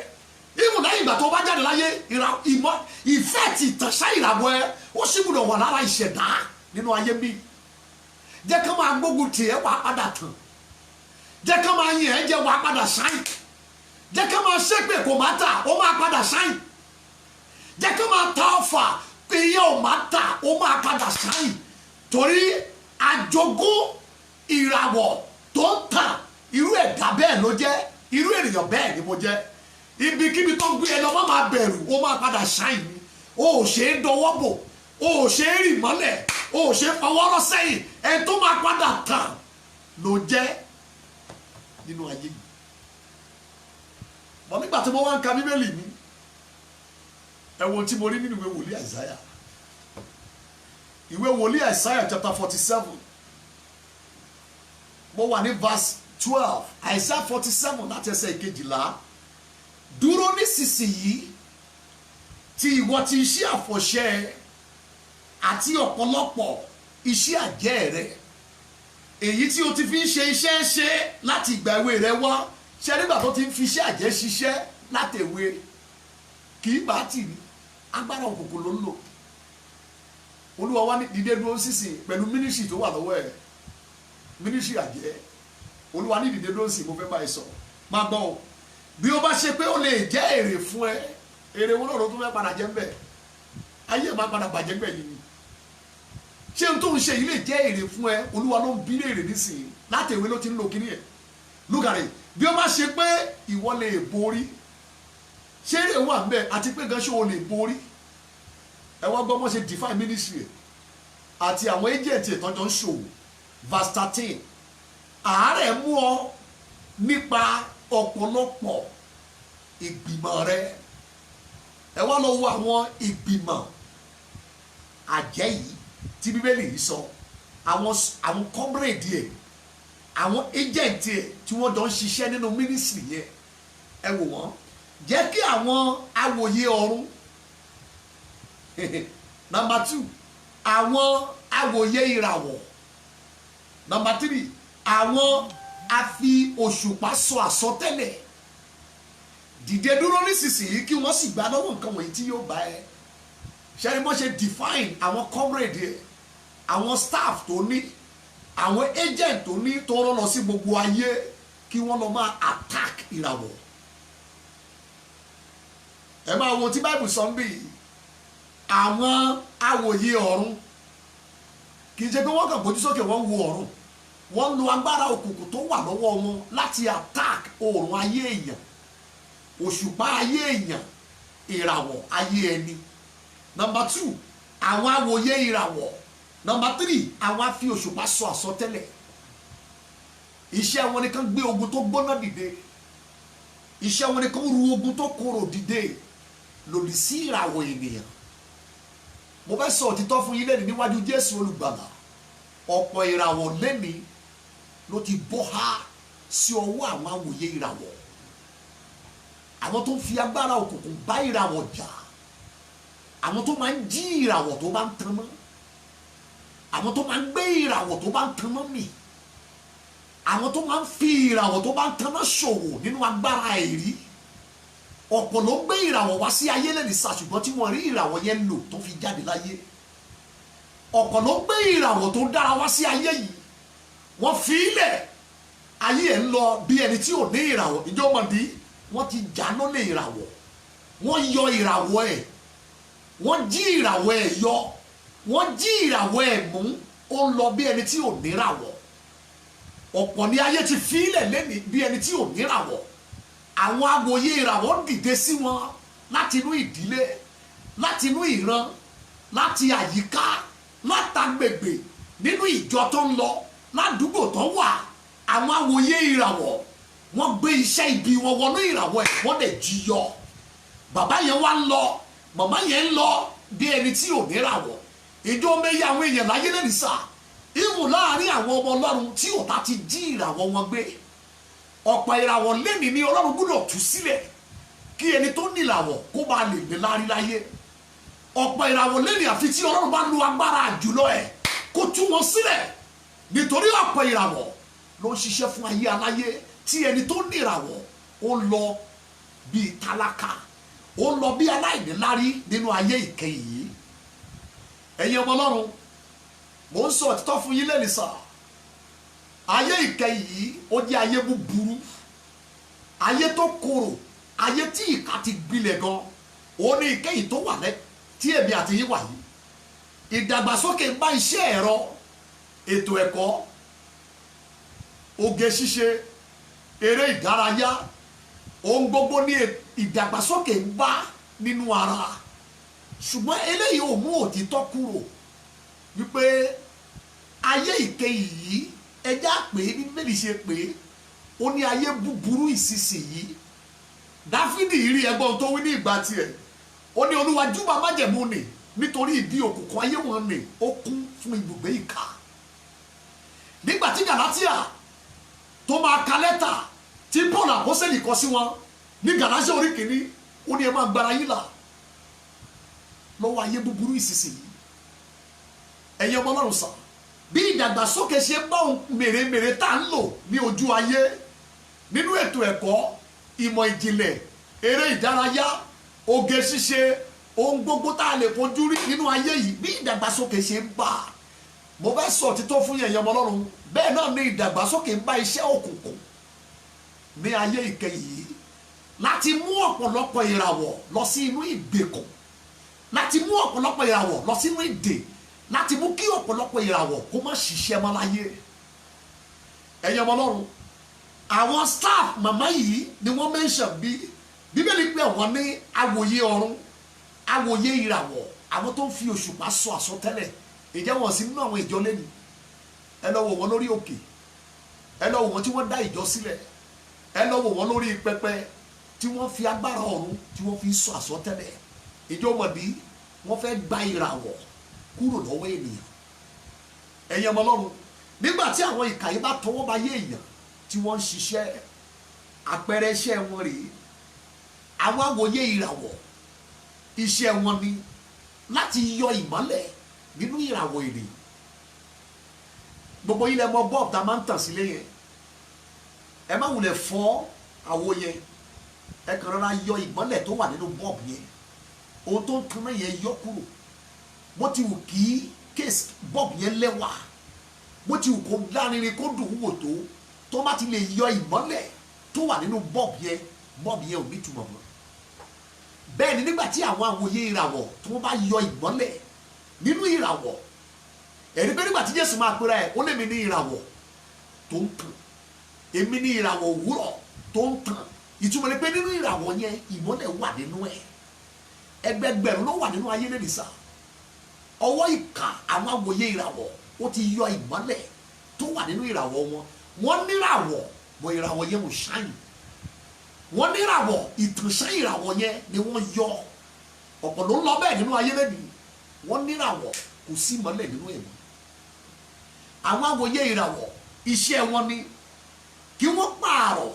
B: Ìmù lẹ́yìn ìgbà tó bá jáde láyé, ìfẹ́ ti tàṣà ìràwọ̀ ẹ, ó sì gbúdọ̀ wà lára ìṣẹ̀dá nínú ayé bí. Jẹ́ ká máa gbógun tì ẹ́ wàá padà tàn. Jẹ́ ká máa yìn ẹ́ jẹ́ wàá padà shine. Jẹ́ ká máa ṣépè kò má tà, ó máa padà shine. Jẹ́ ká máa ta ọfà pé iye ò má tà, ó máa padà shine. Torí àjogún ìràwọ̀ tó ń tàn, irú ẹ̀dá bẹ́ẹ̀ ló jẹ́, irú ènìyàn bẹ́ẹ̀ ni mo jẹ́. Ibikíbi tó gbé ẹ lọ má máa bẹ̀rù, ó máa padà shine ni. O ò ṣe é dọwọ́ bò, o ò ṣe é rì mọ́lẹ̀, o ò ṣe é fọwọ́rọ́ sẹ́yìn. Ẹ tó máa padà tàn ló jẹ́ nínú ayé yìí. Bọ̀ nígbà tí mo wá ń ka Bíbélì mi, ẹ wo tí mo rí nínú ìwé wòlíì Àìsáyà. Ìwé wòlíì Àìsáyà chapter 47. Mo wà ní verse 12. Àìsáyà 47 láti ẹsẹ̀ ìkejìlá. Dúró nísinsìnyí tí ìwọ ti iṣẹ́ àfọ̀ṣẹ àti ọ̀pọ̀lọpọ̀ iṣẹ́ àjẹ́ rẹ, èyí tí o ti fi ń ṣe iṣẹ́ ṣe láti ìgbà èwe rẹ wá. Ṣé nígbà tó ti ń fi iṣẹ́ àjẹ́ ṣiṣẹ́ láti èwe, kì í bá tì ní agbára òkùnkùn ló ń lò. Olúwa wá ní dìde dúró sísìn pẹ̀lú mínísírì tó wà lọ́wọ́ ẹ̀, mínísírì àjẹ́. Olúwa ní dìde dúró sí, mo fẹ́ bá ẹ sọ. máa gbọ́ o bí ó bá ṣe pé ó lè jẹ́ èrè fún ẹ èrè wọn lọ́rọ̀ tó fẹ́ padà jẹ́ ń bẹ̀ ayé ẹ̀ máa padà bàjẹ́ gbẹ̀ yìí ṣé n tó ń ṣe yìí lè jẹ́ èrè fún ẹ olúwa ló ń bí léèrè nísìnyí láti ìwé ló ti ń lo kíní ẹ̀ lúgàrẹ̀ bí ó bá ṣe pé ìwọ lè borí ṣé èrè wà ń bẹ̀ àti pé gan ṣé o lè borí ẹ wá gbọ́ mọ́ ṣe define ministry ẹ̀ àti àwọn agent ìtọ́jọ́ ń ṣòwò verse 13 àárẹ̀ mú ọ nípa ọ̀pọ̀lọpọ̀ ìgbìmọ̀ rẹ ẹ wá lọ wo àwọn ìgbìmọ̀ àjẹ́ yìí tí bíbélì yìí sọ àwọn comrade ẹ̀ àwọn agent ẹ̀ tí wọ́n jọ ń ṣiṣẹ́ nínú ministry yẹn ẹ wò wọ́n jẹ́ kí àwọn awòye ọ̀run number 2 àwọn awòye ìràwọ̀ number 3 àwọn afi òṣùpá sọ àsọtẹ́lẹ̀ dìde dúró nísinsìnyí kí wọ́n sì gbà lọ́wọ́ nǹkan wọ̀nyí tí yóò bá ẹ ṣẹ́ni wọ́n ṣe define àwọn comrade ẹ̀ àwọn staff tó ní àwọn agent tó ní tó rán lọ sí gbogbo ayé kí wọ́n lọ máa attack ìràwọ̀ ẹ máa wo tí Bible sọ ń bì àwọn awòye ọ̀run kì í ṣe pé wọ́n kàn gbójú sókè wọ́n wo ọ̀run wọ́n lo agbára òkùnkùn tó wà lọ́wọ́ wọn láti attack oòrùn ayé èèyàn òṣùpá ayé èèyàn ìràwọ̀ ayé ẹni number 2 àwọn awòye ìràwọ̀ number 3 àwọn afi òṣùpá sọ àsọtẹ́lẹ̀ iṣẹ́ wọn ni kàn gbé ogun tó gbóná dìde iṣẹ́ wọn ni kàn ru ogun tó korò dìde lòdì sí ìràwọ̀ ènìyàn mo fẹ́ sọ òtítọ́ fún yín lẹ́nu níwájú Jésù olùgbàlà ọ̀pọ̀ ìràwọ̀ lẹ́ni ló ti bọ́ há sí ọwọ́ àwọn awòye ìràwọ̀ àwọn tó ń fi agbára òkùnkùn bá ìràwọ̀ jà àwọn tó máa ń jí ìràwọ̀ tó bá ń tan mọ́ àwọn tó máa ń gbé ìràwọ̀ tó bá ń tan mọ́ mì àwọn tó máa ń fi ìràwọ̀ tó bá ń tan mọ́ ṣòwò nínú agbára ẹ̀rí ọ̀pọ̀ ló gbé ìràwọ̀ wá sí ayé lẹ́ni sá ṣùgbọ́n tí wọ́n rí ìràwọ̀ yẹn lò tó fi jáde láyé ọ̀pọ̀ ló gbé ìràwọ̀ tó dára wá sí ayé yìí wọ́n fi ilẹ̀ ayé ẹ̀ ń lọ bí ẹni tí ò ní ìràwọ̀ ìjọ mọ̀dí wọ́n ti já lólè ìràwọ̀ wọ́n yọ ìràwọ̀ ẹ̀ wọ́n jí ìràwọ̀ ẹ̀ yọ wọ́n jí ìràwọ̀ ẹ̀ mú ó ń lọ bí ẹni tí ò ní ìràwọ̀ ọ̀pọ̀ ní ayé ti fi ilẹ̀ lẹ́ni bí ẹni tí ò ní ìràwọ̀ àwọn awòye ìràwọ̀ dìde sí wọn láti inú ìdílé láti inú ìran láti àyíká látàgbègbè nínú ìjọ tó ń lọ ládùúgbò tó wà àwọn awòye ìràwọ̀ wọ́n gbé iṣẹ́ ibi wọn wọnú ìràwọ̀ ẹ̀ wọ́n dẹ̀ jí yọ bàbá yẹn wá ń lọ màmá yẹn ń lọ bí ẹni tí ò ní ìràwọ̀ ìjọ mẹ́yẹ àwọn èèyàn láyé lẹ́nu sá ìmù láàrin àwọn ọmọ Ọlọ́run tí ọ̀tá ti jí ìràwọ̀ wọn gbé ọ̀pọ̀ ìràwọ̀ lẹ́nìí ni Ọlọ́run gbọ́dọ̀ tú sílẹ̀ kí ẹni tó ní ìràwọ̀ kó bá lè ní lárí láyé ọ̀pọ̀ ìràwọ̀ lẹ́nìí àfi tí Ọlọ́run bá lo agbára àjùlọ ẹ̀ kó tú wọn sílẹ̀ nítorí ọ̀pọ̀ ìràwọ̀ ló ń ṣiṣẹ́ fún ayé aláyé tí ẹni tó ní ìràwọ̀ ó lọ bíi tálákà ó lọ bí aláìnílárí nínú ayé ìkẹyìn yìí ẹ̀yin ọmọ Ọlọ́run mò ń sọ òtítọ́ fún yín lẹ́nìí sá ayé ìkẹyìn yìí ó jẹ́ ayé búburú ayé tó korò ayé tí ìkà ti gbilẹ̀ gan òun ní ìkẹyìn tó wà lẹ́ tí èmi àti yín wà yìí ìdàgbàsókè bá iṣẹ́ ẹ̀rọ ètò ẹ̀kọ́ oge ṣíṣe eré ìdárayá ohun gbogbo ní ìdàgbàsókè ń bá nínú ara ṣùgbọ́n eléyìí ò mú òtítọ́ kúrò wípé ayé ìkẹyìn yìí ẹjá pé bíbélì ṣe pé ó ní ayé búburú ìsinsìnyí Dáfídì rí ẹgbọ́n tó wí ní ìgbà tiẹ̀ ó ní Olúwa júbà májẹ̀mú nì nítorí ìdí òkùnkùn ayé wọn nì ó kún fún ibùgbé ìkà nígbà tí Gàlátíà tó máa ka lẹ́tà tí Paul àpọ́sẹ́lì kọ sí wọn ní Gálátíà orí kìíní ó ní ẹ máa gbára yín là lọ́wọ́ ayé búburú ìsinsìnyí ẹ̀yin ọmọ Ọlọ́run sà bí ìdàgbàsókè ṣe bá ohun mèremère tá ń lò ní ojú ayé nínú ètò ẹ̀kọ́ ìmọ̀ ìjìnlẹ̀ eré ìdárayá oge ṣíṣe ohun gbogbo tá a lè fojú rí nínú ayé yìí bí ìdàgbàsókè ṣe ń bá mo fẹ́ sọ òtítọ́ fún ẹ̀yin ọmọ Ọlọ́run bẹ́ẹ̀ náà ni ìdàgbàsókè ń bá iṣẹ́ òkùnkùn ní ayé ìkẹyìn láti mú ọ̀pọ̀lọpọ̀ ìràwọ̀ lọ sí inú ìgbèkùn, láti mú ọ̀pọ̀lọpọ̀ ìràwọ̀ lọ sínú ìdè, láti mú kí ọ̀pọ̀lọpọ̀ ìràwọ̀ kó má ṣiṣẹ́ mọ́ láyé. ẹ̀yin ọmọ Ọlọ́run, àwọn staff màmá yìí ni wọ́n mention bí Bíbélì pé wọ́n ní awòye ọ̀run, awòye ìràwọ̀, àwọn tó ń fi òṣùpá sọ àsọtẹ́lẹ̀. ìjẹ́ wọn sí nínú àwọn ìjọ lẹ́nu? ẹ lọ wò wọ́n lórí òkè, ẹ lọ wò wọ́n tí wọ́n dá ìjọ sílẹ̀, ẹ lọ wò wọ́n lórí pẹpẹ tí wọ́n fi agbára ọ̀run tí wọ́n fi sọ àsọtẹ́lẹ̀. ìjọ mọ̀dí wọ́n fẹ́ gba ìràwọ̀ kúrò lọ́wọ́ ènìyàn. ẹ̀yin ọmọ Ọlọ́run, nígbà tí àwọn ìkà yìí bá tọwọ́ bá yé èèyàn tí wọ́n ń ṣiṣẹ́, àpẹẹrẹ iṣẹ́ wọn rèé. àwọn awòye ìràwọ̀, iṣẹ́ wọn ni láti yọ ìmọ́lẹ̀ nínú ìràwọ̀ ènìyàn. gbogbo ilẹ̀ mọ bọ́ọ̀bù tá a máa ń tàn sílé yẹn, ẹ má wulẹ̀ fọ́ àwo yẹn, ẹ kàn rọra yọ ìmọ́lẹ̀ tó wà nínú bọ́ọ̀bù yẹn, ohun tó ń tan yẹn yọ kúrò. bó ti wù kí kéèsì bọ́ọ̀bù yẹn lẹ́wà, bó ti wù kó lárinrin kó dùn wò tó má ti lè yọ ìmọ́lẹ̀ tó wà nínú bọ́ọ̀bù yẹn ò ní túmọ̀ mọ́. bẹ́ẹ̀ ni nígbà tí àwọn awòye ìràwọ̀ tí wọ́n bá yọ ìmọ́lẹ̀ nínú ìràwọ̀, ẹ̀rí pé nígbà tí Jésù máa pera ẹ̀, ó lè mi ní ìràwọ̀ tó ń tàn, èmi ní ìràwọ̀ òwúrọ̀ tó ń tàn. ìtumọ̀ ni pé nínú ìràwọ̀ yẹn ìmọ́lẹ̀ wà nínú ẹ̀. ẹgbẹgbẹ̀rún ló wà nínú ayé lẹ́nìí sá. ọwọ́ ìkà àwọn awòye ìràwọ̀ ó ti yọ ìmọ́lẹ̀ tó wà nínú ìràwọ̀ wọn. wọ́n níràwọ̀ mọ ìràwọ̀ yẹn ò ṣáyìn, wọ́n níràwọ̀ ìtànṣán ìràwọ̀ yẹn ni wọ́n yọ. ọ̀pọ̀ ló ń lọ bẹ́ẹ̀ nínú ayé lẹ́nìí, wọ́n níràwọ̀ kò sí ìmọ́lẹ̀ nínú ẹ̀mí. àwọn awòye ìràwọ̀ iṣẹ́ wọn ni kí wọ́n pààrọ̀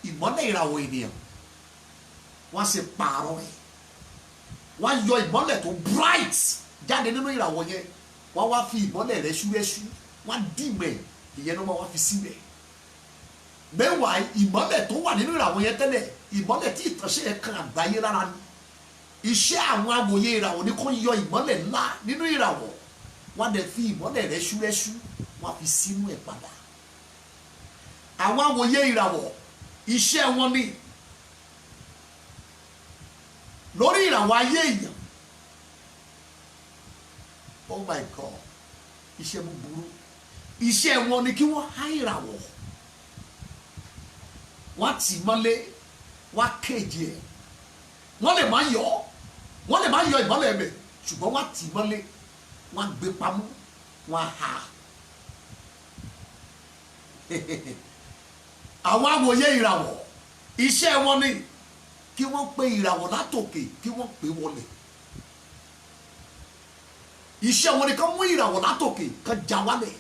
B: ìmọ́lẹ̀ ìràwọ̀ ènìyàn, wọ́n sì pààrọ̀ ẹ̀, wọ́n yọ ìmọ́lẹ̀ tó bright jáde nínú ìràwọ̀ yẹn, wọ́n wá fi ìmọ́lẹ̀ rẹ́ṣúrẹ́ṣú, wọ́n dìmẹ̀ ìyẹn náà wọ́n fi síbẹ̀. mẹ́wàá ìmọ́lẹ̀ tó wà nínú ìràwọ̀ yẹn tẹ́lẹ̀, ìmọ́lẹ̀ tí ìtànṣẹ́ yẹn kan àgbáyé lára ni. iṣẹ́ àwọn awòye ìràwọ̀ ni kó yọ ìmọ́lẹ̀ ńlá nínú ìràwọ̀, wọ́n dẹ̀ fi ìmọ́lẹ̀ rẹ́ṣúrẹ́ṣú wọ́n fi sínú ẹ̀ padà. àwọn awòye ìràwọ̀ iṣẹ́ wọn ni lórí ìràwọ̀ ayé èèyàn. oh my God, iṣẹ́ búburú. iṣẹ́ wọn ni kí wọ́n há ìràwọ̀, wọ́n tì mọ́lé, wọ́n kéje ẹ̀, wọ́n lè má yọ ìmọ́lẹ̀ ẹ̀mẹ̀, ṣùgbọ́n wọ́n tì mọ́lé, wọ́n gbé pamọ́, wọ́n há. àwọn awòye ìràwọ̀ iṣẹ́ wọn ni kí wọ́n pe ìràwọ̀ látòkè, kí wọ́n pè wọlé. iṣẹ́ wọn ni kí wọ́n mú ìràwọ̀ látòkè kan já wálẹ̀,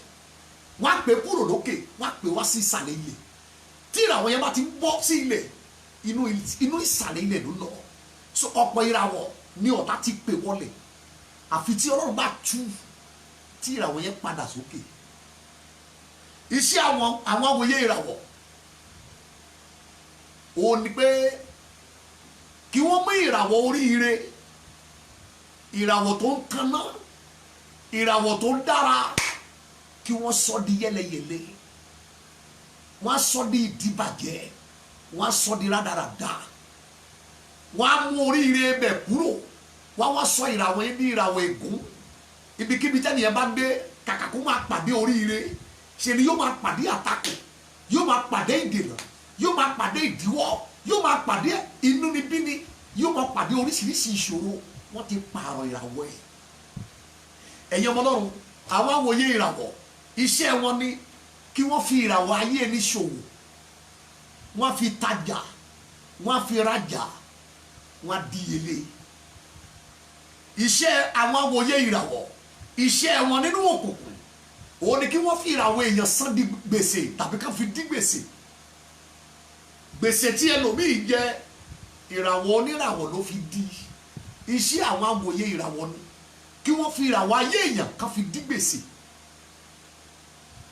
B: wọ́n á pè kúrò lókè, wọ́n á pè wá sí ìsàlẹ̀ ilẹ̀. tí ìràwọ̀ yẹn bá ti bọ́ sí ilẹ̀, inú ìsàlẹ̀ ilẹ̀ ló lọ. so ọ̀pọ̀ ìràwọ̀ ni ọ̀tá ti pè wọlé, àfi tí Ọlọ́run bá tú tí ìràwọ̀ yẹn padà sókè. iṣẹ́ àwọn awòye ìràwọ̀ ó ní pé kí wọ́n mú ìràwọ̀ oríire, ìràwọ̀ tó ń tanná, ìràwọ̀ tó ń dára, kí wọ́n sọ di yẹlẹyẹlẹ, wọ́n á sọ di ìdíbàjẹ́, wọ́n á sọ di rádaràda, wọ́n á mú oríire bẹ̀ kúrò, wọ́n á wá sọ ìràwọ̀ yẹn ní ìràwọ̀ ègún. ibikíbi tẹ́nìyẹn bá dé, kàkà kó máa pàdé oríire, ṣe ni yóò máa pàdé àtakò, yóò máa pàdé ìdènà, yóò máa pàdé ìdíwọ́, yóò máa pàdé inúnibíni, yóò máa pàdé oríṣiríṣi ìṣòro. wọ́n ti pààrọ̀ ìràwọ̀ ẹ̀. ẹ̀yin ọmọ Ọlọ́run, àwọn awòye ìràwọ̀ iṣẹ́ wọn ni kí wọ́n fi ìràwọ̀ ayé ẹni ṣòwò, wọ́n fi tajà, wọ́n fi rajà, wọ́n díyelé. iṣẹ́ àwọn awòye ìràwọ̀ iṣẹ́ wọn nínú òkùnkùn òun ni kí wọ́n fi ìràwọ̀ èèyàn san di gbèsè tàbí ká fi dí gbèsè. gbèsè tí ẹlòmíì jẹ ìràwọ̀ oníràwọ̀ ló fi dí. iṣẹ́ àwọn awòye ìràwọ̀ ni kí wọ́n fi ìràwọ̀ ayé èèyàn ká fi dí gbèsè.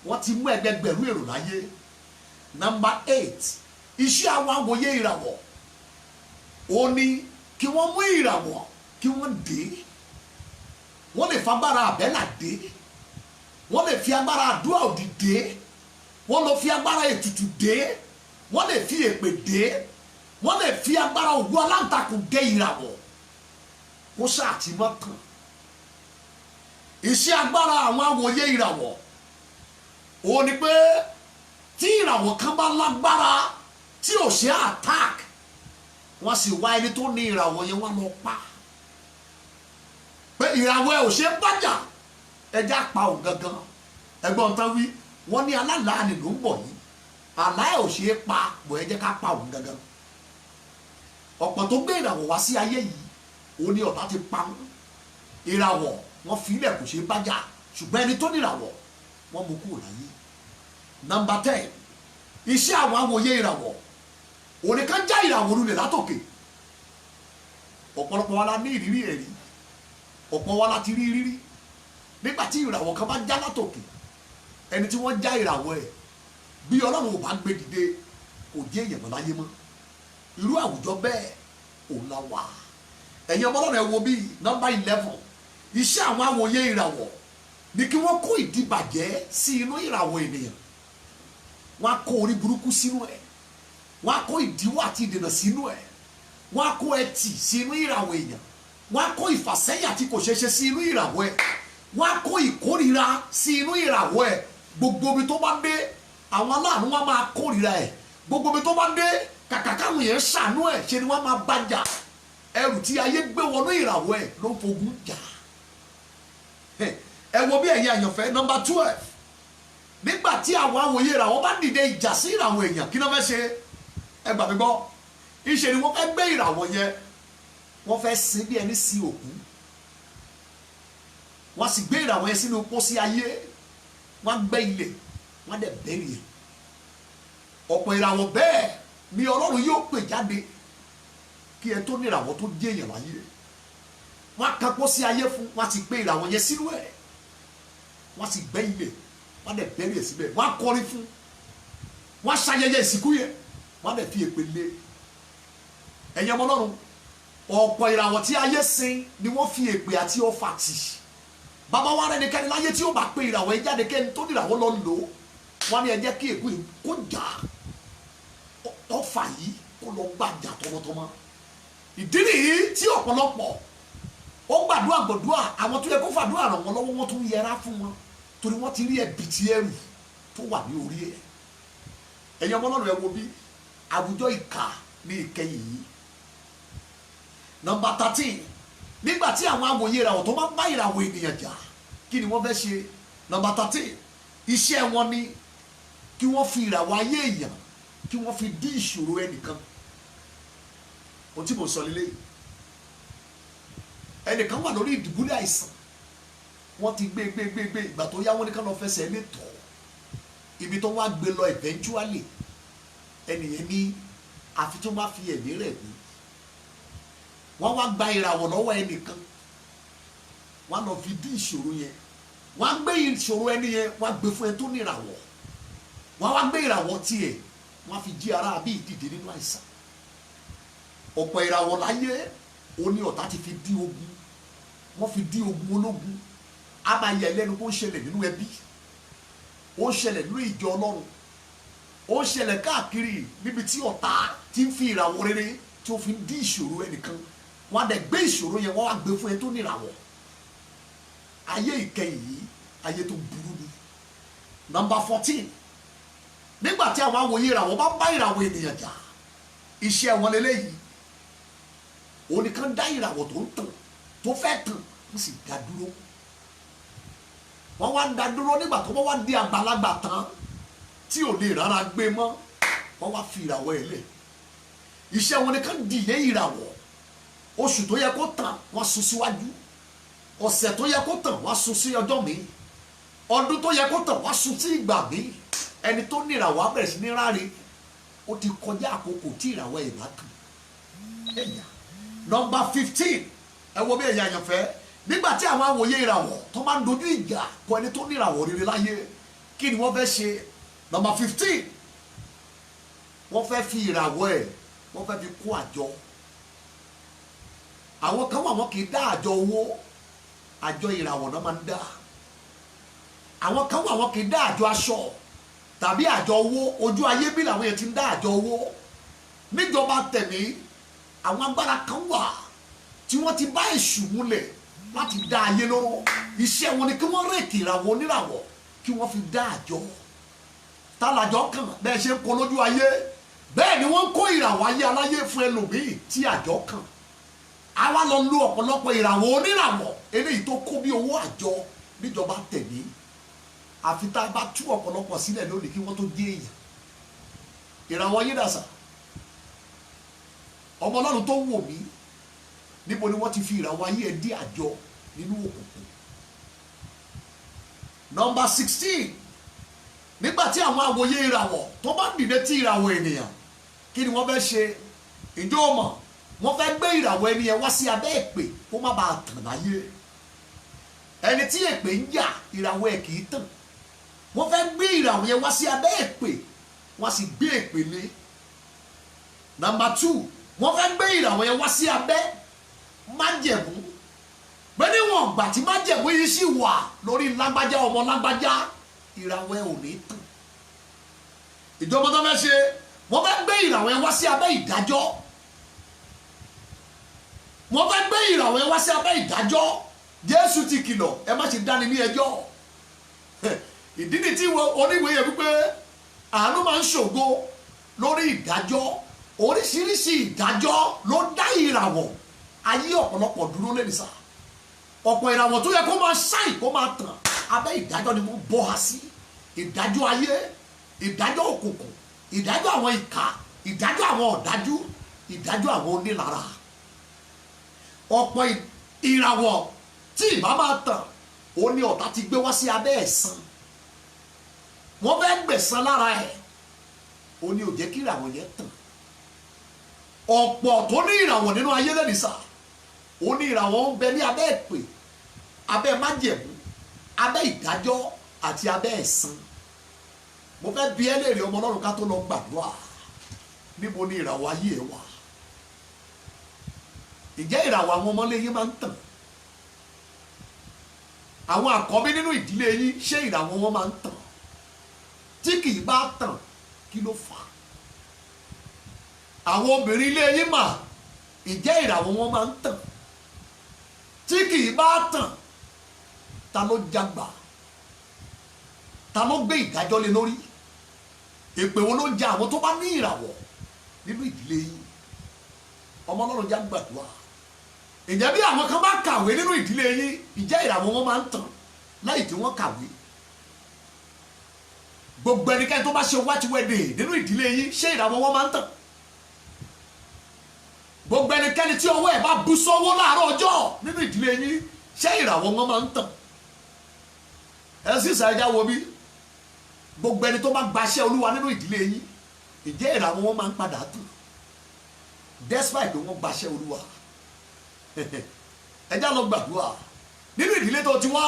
B: wọ́n ti mú ẹgbẹgbẹ̀rún èrò láyé. Number 8, iṣẹ́ àwọn awòye ìràwọ̀ òun ni kí wọ́n mú ìràwọ̀ kí wọ́n dé. wọ́n lè fagbára àbẹ́là dé, wọ́n lè fi agbára àdúrà òdì dé, wọ́n lọ fi agbára ètùtù dé, wọ́n lè fi èpè dé, wọ́n lè fi agbára ògùn aláǹtakùn dé ìràwọ̀ kó sáà tí mọ́ tàn. Iṣẹ́ agbára àwọn awòye ìràwọ̀ òun ni pé tí ìràwọ̀ kan bá lágbára tí ò ṣe attack, wọ́n sì wá ẹni tó ní ìràwọ̀ yẹn wọ́n lọ pa. Pé ìràwọ̀ ẹ̀ ò ṣe bájà, ẹja pa òun gangan. Ẹgbọ́n tán wí, wọ́n ní alálàáni ló ń bọ̀ yìí, àlá ẹ̀ ò ṣe é pa, bọ̀ ẹ jẹ́ ká pa òun gangan. Ọ̀pọ̀ tó gbé ìràwọ̀ wá sí ayé yìí òun ni ọ̀tá ti pa wọ́n. Ìràwọ̀ wọ́n fi ilẹ̀ kò ṣe é bájà, ṣùgbọ́n ẹni tó ní ìràwọ̀ wọ́n mú kúrò láyé. Number 10, iṣẹ́ àwọn awòye ìràwọ̀ òun ni ká já ìràwọ̀ lulẹ̀ látòkè. Ọ̀pọ̀lọpọ̀ wa la ní ìrírí ẹ̀rí, ọ̀pọ̀ wa la ti rí rírí. Nígbà tí ìràwọ̀ kan bá já látòkè, ẹni tí wọ́n já ìràwọ̀ ẹ̀, bí Ọlọ́run ò bá gbé dìde kò jẹ́ èèyàn mọ́ láyé mọ́. Irú àwùjọ bẹ́ẹ̀ òun la wà. Ẹ̀yin ọmọ Ọlọ́run ẹ wo bí number 11, iṣẹ́ àwọn awòye ìràwọ̀ ni kí wọ́n kó ìdíbàjẹ́ sí inú ìràwọ̀ ènìyàn. Wọ́n á kó orí burúkú sínú ẹ̀, wọ́n á kó ìdíwọ́ àti ìdènà sínú ẹ̀, wọ́n á kó ẹtì sí inú ìràwọ̀ èèyàn, wọ́n á kó ìfàsẹ́yìn àti kò ṣeéṣe sí inú ìràwọ̀ ẹ̀, wọ́n á kó ìkórìíra sí inú ìràwọ̀ ẹ̀. Gbogbo ibi tó bá dé àwọn aláàánú wọn máa kórìíra ẹ̀, gbogbo ibi tó bá dé kàkà káwọn yẹn ṣàánú ẹ̀ ṣe ni wọ́n máa bàjà. Ẹrù tí ayé gbé wọnú ìràwọ̀ ẹ̀ ló ń fogun jà. Ẹ wo bí ẹ̀yin àyànfẹ́. Number 12, nígbà tí àwọn awòye ìràwọ̀ bá dìde ìjà sí ìràwọ̀ èèyàn, kí ló fẹ́ ṣe? Ẹ gbà mí gbọ́, ìṣe ni wọ́n fẹ́ gbé ìràwọ̀ yẹn, wọ́n fẹ́ sin bí ẹni sí òkú. Wọ́n sì gbé ìràwọ̀ yẹn sínú pósí ayé, wọ́n gbẹ́ ilẹ̀, wọ́n dẹ̀ bẹ́rì ẹ̀. Ọ̀pọ̀ ìràwọ̀ bẹ́ẹ̀ ni Ọlọ́run yóò pè jáde kí ẹ tó ní ìràwọ̀ tó jẹ́ èèyàn láyé. Wọ́n kan pósí ayé fún, wọ́n ti gbé ìràwọ̀ yẹn sínú ẹ̀, wọ́n sì gbẹ́ ilẹ̀, wọ́n dẹ̀ bẹ́rì ẹ̀ síbẹ̀, wọ́n kọrin fún, wọ́n ṣayẹyẹ ìsìnkú yẹn, wọ́n dẹ̀ fi èpè lé. Ẹ̀yin ọmọ Ọlọ́run, ọ̀pọ̀ ìràwọ̀ tí ayé sin ni wọ́n fi èpè àti ọfà tì. Bàbá wa rẹ̀ nìkan láyé tí ó bá pé ìràwọ̀ yẹn jáde kẹ́ni tó ní ìràwọ̀ lọ lò ó, wọ́n ní ẹ jẹ́ kí èkó yìí kó jà, ọfà yìí kó lọ gbàjà tọmọtọmọ. Ìdí nìyí tí ọ̀pọ̀lọpọ̀ ó gbàdúrà àwọn tó yẹ kó fàdúrà ràn wọ́n lọ́wọ́ wọ́n tún yẹra fún wọn torí wọ́n ti rí ẹ̀bìtì ẹrù tó wà ní orí ẹ̀. Ẹ̀yin ọmọ Ọlọ́run ẹ wo bí àwùjọ ìkà ní ìkẹyìn yìí. Number 13, nígbà tí àwọn awòye ìràwọ̀ tó máa ń bá ìràwọ̀ ènìyàn jà, kí ni wọ́n fẹ́ ṣe? Number 13, iṣẹ́ wọn ni kí wọ́n fi ìràwọ̀ ayé èèyàn kí wọ́n fi dí ìṣòro ẹnìkan. Ohun tí mo sọ lélẹ́yìí, ẹnìkan wà lórí ìdùbúlẹ̀ àìsàn, wọ́n ti gbé ìgbà tó yá wọ́n ní ká lọ fẹsẹ̀ lé tọ̀, ibi tó wá gbé lọ eventually ẹnìyẹn ní àfi tó má fi ẹ̀mí rẹ̀ gbé. Wọ́n wá gba ìràwọ̀ lọ́wọ́ ẹnìkan, wọ́n lọ fi dí ìṣòro yẹn, wọ́n gbé ìṣòro ẹni yẹn wọ́n gbé fún ẹ tó ní ìràwọ̀, wọ́n wá gbé ìràwọ̀ tiẹ̀ wọ́n fi jí ara bí ìdìde nínú àìsàn. Ọ̀pọ̀ ìràwọ̀ láyé òní ọ̀tá ti fi dí ogun, wọ́n fi dí ogun ológun. A máa yẹ lẹ́nu kó ń ṣẹlẹ̀ nínú ẹbí, ó ń ṣẹlẹ̀ nínú ìjọ Ọlọ́run, ó ń ṣẹlẹ̀ káàkiri níbi tí ọ̀tá ti ń fi ìràwọ̀ rere tí ó fi ń dí ìṣòro ẹnìkan. Wọ́n á dẹ̀ gbé ìṣòro yẹn wọ́n wá gbé fún ẹ tó ní ìràwọ̀. Ayé ìkẹyìn yìí ayé tó burú ni. Number 14, nígbà tí àwọn awòye ìràwọ̀ bá bá ìràwọ̀ ènìyàn jà, iṣẹ́ wọn lélẹ́yìí, òun nìkan dá ìràwọ̀ tó ń tàn tó fẹ́ tàn ó sì dá dúró. Wọ́n wá ń dá dúró nígbà tó wọ́n wá di àgbàlagbà tán tí ò lè rárá gbé mọ́, wọ́n wá fi ìràwọ̀ ẹ̀ lẹ̀. Iṣẹ́ wọn nìkan dìlé ìràwọ̀. Oṣù tó yẹ kó tàn wọ́n sún síwájú, ọ̀sẹ̀ tó yẹ kó tàn wọ́n sún sí ọjọ́ mi, ọdún tó yẹ kó tàn wọ́n sún sí ìgbà mi. Ẹni tó ní ìràwọ̀ á bẹ̀rẹ̀ sí ní ráre, ó ti kọjá àkókò tí ìràwọ̀ ẹ̀ bá tàn. Ẹ̀yà Number 15, ẹ wo bí ẹ̀yà àyànfẹ́, nígbà tí àwọn awòye ìràwọ̀ tó máa ń dojú ìjà kọ ẹni tó ní ìràwọ̀ rere láyé, kí ni wọ́n fẹ́ ṣe? Number 15, wọ́n fẹ́ fi ìràwọ̀ ẹ̀ wọ́n fẹ́ fi kó àjọ. Àwọn kan wà wọ́n kì í dá àjọ owó, àjọ ìràwọ̀ náà máa ń dá. Àwọn kan wà wọ́n kì í dá àjọ aṣọ, tàbí àjọ owó. Ojú ayé bí làwọn yẹn ti ń dá àjọ owó. Níjọba tẹ̀mí àwọn agbára kan wà tí wọ́n ti bá èṣù múlẹ̀ láti dá ayé lóró. Iṣẹ́ wọn ni kí wọ́n rèkì ìràwọ̀ oníràwọ̀ kí wọ́n fi dá àjọ. Tálàjọ kan bẹ́ẹ̀ ṣe ń kó lójú ayé bẹ́ẹ̀ ni wọ́n kó ìràwọ̀ ayé aláyé fún ẹlòmíì tí àjọ kan. Àwa lọ lo ọ̀pọ̀lọpọ̀ ìràwọ̀ oníràwọ̀ eléyìí tó kó bí owó àjọ níjọba tẹ̀mí. Àfi tá a bá tú ọ̀pọ̀lọpọ̀ sílẹ̀ lónìí kí wọ́n tó dé èèyàn. Ìràwọ̀ ayé dàsà. Ọmọ Ọlọ́run tó wò mí níbo ni wọ́n ti fi ìràwọ̀ ayé ẹ̀ dí àjọ nínú òkùnkùn. Nọ́mbà 16 nígbà tí àwọn àwòye ìràwọ̀ tó bá dìde tí ìràwọ̀ ènìyàn kí ni wọ́n fẹ́ ṣe? Ǹjẹ́ o mọ̀ wọ́n fẹ́ gbé ìràwọ̀ ẹni yẹn wá sí abẹ́ èpè kó má bàa tàn láyé. Ẹni tí èpè ń jà ìràwọ̀ ẹ̀ kì í tàn. Wọ́n fẹ́ gbé ìràwọ̀ yẹn wá sí abẹ́ èpè wọ́n sì gbé èpè lé. Nọ́mbà 2 wọ́n fẹ́ gbé ìràwọ̀ yẹn wá sí abẹ́ májẹ̀mú. Bẹ́ẹ̀ ni wọ́n gbà tí májẹ̀mú yìí sì wà lórí lágbájá ọmọ lágbájá ìràwọ̀ ẹ̀ ò ní tàn. Ìjọba tó fẹ́ ṣe wọ́n fẹ́ gbé ìràwọ̀ yẹn wá sí abẹ́ ìdájọ́. Wọ́n fẹ́ gbé ìràwọ̀ yẹn wá sí abẹ́ ìdájọ́. Jésù ti kìlọ̀ ẹ má ṣe dáni ní ẹjọ́. Ìdí ni tí oníwèé yẹn wípé àánú máa ń ṣògo lórí ìdájọ́. Oríṣiríṣi ìdájọ́ ló dá ìràwọ̀ ayé ọ̀pọ̀lọpọ̀ dúró lẹ́nu sá. Ọ̀pọ̀ ìràwọ̀ tó yẹ kó máa ṣáì kó máa tàn abẹ́ ìdájọ́ ni wọ́n bọ́ ha sí. Ìdájọ́ ayé, ìdájọ́ òkùnkùn, ìdájọ́ àwọn ìkà, ìdájọ́ àwọn ọ̀dájú, ìdájọ́ àwọn onílara. Ọ̀pọ̀ ìràwọ̀ tí ìbá máa tàn ó ní ọ̀tá ti gbé wá sí abẹ́ ẹ̀san. Wọ́n fẹ́ gbẹ̀san lára ẹ̀ ó ní ò jẹ́ kí ìràwọ̀ yẹn tàn. Ọ̀pọ̀ tó ní ìràwọ̀ nínú ayé lẹ́nu sá ó ní ìràwọ̀ ń bẹ ní abẹ́ èpè, abẹ́ májẹ̀mú, abẹ́ ìdájọ́ àti abẹ́ ẹ̀san. Mo fẹ́ bi ẹ́ léèrè ọmọ Ọlọ́run ká tó lọ gbàdúrà níbo ni ìràwọ̀ ayé ẹ wà? Ǹjẹ́ ìràwọ̀ àwọn ọmọlé yín máa ń tàn? Àwọn àkọ́bí nínú ìdílé yín ṣé ìràwọ̀ wọn máa ń tàn? Tí kì í bá tàn kí ló fà á? Àwọn obìnrin ilé yín mà ǹjẹ́ ìràwọ̀ wọn máa ń tàn? Tí kì í bá tàn ta ló jagbà? Ta ló gbé ìdájọ́ lé lórí? Èpè wo ló ń ja àwọn tó bá ní ìràwọ̀ nínú ìdílé yín? Ọmọ Ọlọ́run já gbàdúrà. Ǹjẹ́ bí àwọn kan bá kàwé nínú ìdílé yín ǹjẹ́ ìràwọ̀ wọn máa ń tàn láì tí wọ́n kàwé? Gbogbo ẹnikẹ́ni tó bá ṣe wátíwẹ́dẹ̀ nínú ìdílé yín ṣé ìràwọ̀ wọn máa ń tàn? Gbogbo ẹnikẹ́ni tí ọwọ́ ẹ̀ bá bú sọ́wọ́ láàárọ̀ ọjọ́ nínú ìdílé yín ṣé ìràwọ̀ wọn máa ń tàn? Ẹ sì ṣàìjà wo bí gbogbo ẹni tó bá gbaṣẹ́ Olúwa nínú ìdílé yín ǹjẹ́ ìràwọ̀ wọn máa ń padà tàn despite pé wọ́n gbaṣẹ́ Olúwa? Ẹ já lọ gbàdúrà nínú ìdílé tó ti wá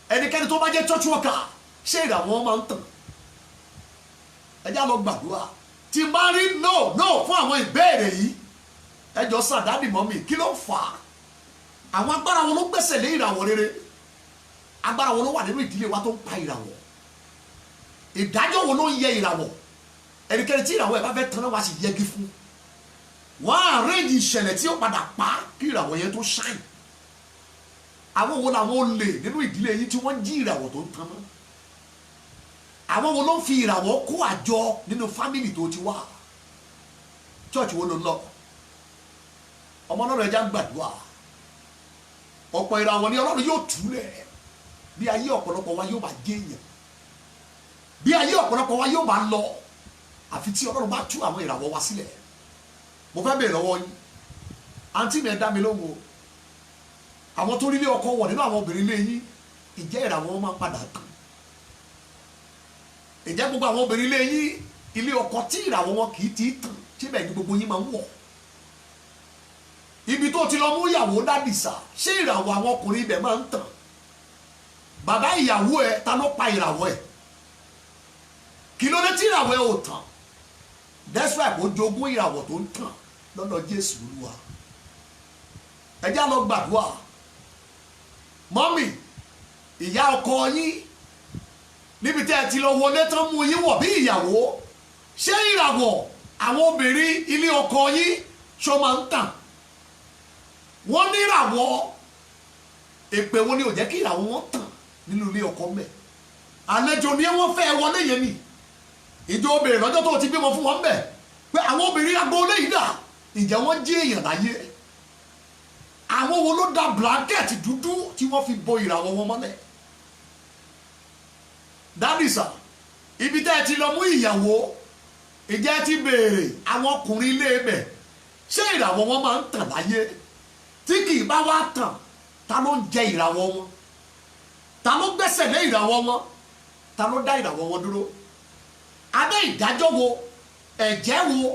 B: ẹnikẹ́ni tó bá jẹ́ church worker ṣé ìràwọ̀ wọn máa ń tàn? Ẹ já lọ gbàdúrà. Tí n bá rí no fún àwọn ìbéèrè yìí ẹ jọ sàdádì mọ́ mi kí ló fà á? Àwọn agbára wọn ló gbẹ́sẹ̀ lé ìràwọ̀ rere? Agbára wọn ló wà nínú ìdílé wa tó ń pa ìràwọ̀? Ìdájọ́ wo ló ń yẹ ìràwọ̀? Ẹnikẹ́ni tí ìràwọ̀ ẹ̀ bá fẹ́ tanná wá sí yẹgi fún. Wọ́n á arrange ìṣẹ̀lẹ̀ tí ó padà pa kí ìràwọ̀ yẹn tó shine. Àwọn wo làwọn olè nínú ìdílé yìí tí wọ́n jí ìràwọ̀ tó ń tanná? Àwọn wo ló ń fi ìràwọ̀ kó àjọ nínú fámìlì tó ti wá? Church wo ló lọ? Ọmọ Ọlọ́run ẹja ń gbàdúrà. Ọ̀pọ̀ ìràwọ̀ ni Ọlọ́run yóò túlẹ̀ bí ayé ọ̀pọ̀lọpọ̀ wa yóò bá jẹ́ èèyàn, bí ayé ọ̀pọ̀lọpọ̀ wa yóò bá lọ àfi tí Ọlọ́run bá tú àwọn ìràwọ̀ wa sílẹ̀. Mo fẹ́ bèèrè lọ́wọ́ yín àǹtí mi ẹ dá mi lóhùn o. Àwọn tó rí ilé ọkọ wọ̀ nínú àwọn obìnrin ilé yín ìjẹ́ ìràwọ̀ wọn máa ń padà tàn? Ìjẹ́ gbogbo àwọn obìnrin ilé yín ilé ọkọ tí ìràwọ̀ wọn kì í ti tàn síbẹ̀ ni gbogbo yín máa ń wọ̀? Ibi tó ti lọ mú ìyàwó dádìsà ṣé ìràwọ̀ àwọn ọkùnrin ibẹ̀ máa ń tàn? Bàbá ìyàwó ẹ ta ló pa ìràwọ̀ ẹ? Kí ló dé tí ìràwọ̀ ẹ ò tàn? That's why kò jogún ìràwọ̀ tó ń tàn lọ́dọ̀ Jésù Olúwa. Ẹ já lọ gbàdúrà. Mọ́mì ìyá ọkọ yín níbi tẹ́ ẹ ti lọ wọlé tán mú yín wọ̀ bí ìyàwó ṣé ìràwọ̀ àwọn obìnrin ilé ọkọ yín ṣó máa ń tàn wọ́n ní ìràwọ̀ èpè wo ni ò jẹ́ kí ìràwọ̀ wọn tàn nínú ilé ọkọ mẹ́ àlejò ni wọ́n fẹ́ wọlé yẹn ni ìjọ obìnrin lọ́jọ́ tó ti bímọ fún wọn bẹ̀ pé àwọn obìnrin agboolé yìí dà ìjẹ́ wọ́n jí èèyàn láyé àwọn wo ló da blanket dúdú tí wọ́n fi bo ìràwọ̀ wọn mọ́lẹ̀ dádìsà ibi tẹ́ ẹ ti lọ mú ìyàwó ìjẹ́ ti béèrè àwọn ọkùnrin ilé ibẹ̀ ṣé ìràwọ̀ wọn máa ń tàn láyé tí kì í bá wá tàn ta ló ń jẹ ìràwọ̀ wọn ta ló gbẹ́sẹ̀ lé ìràwọ̀ wọn ta ló dá ìràwọ̀ wọn dúró abẹ́ ìdájọ́ wo ẹ̀jẹ̀ wo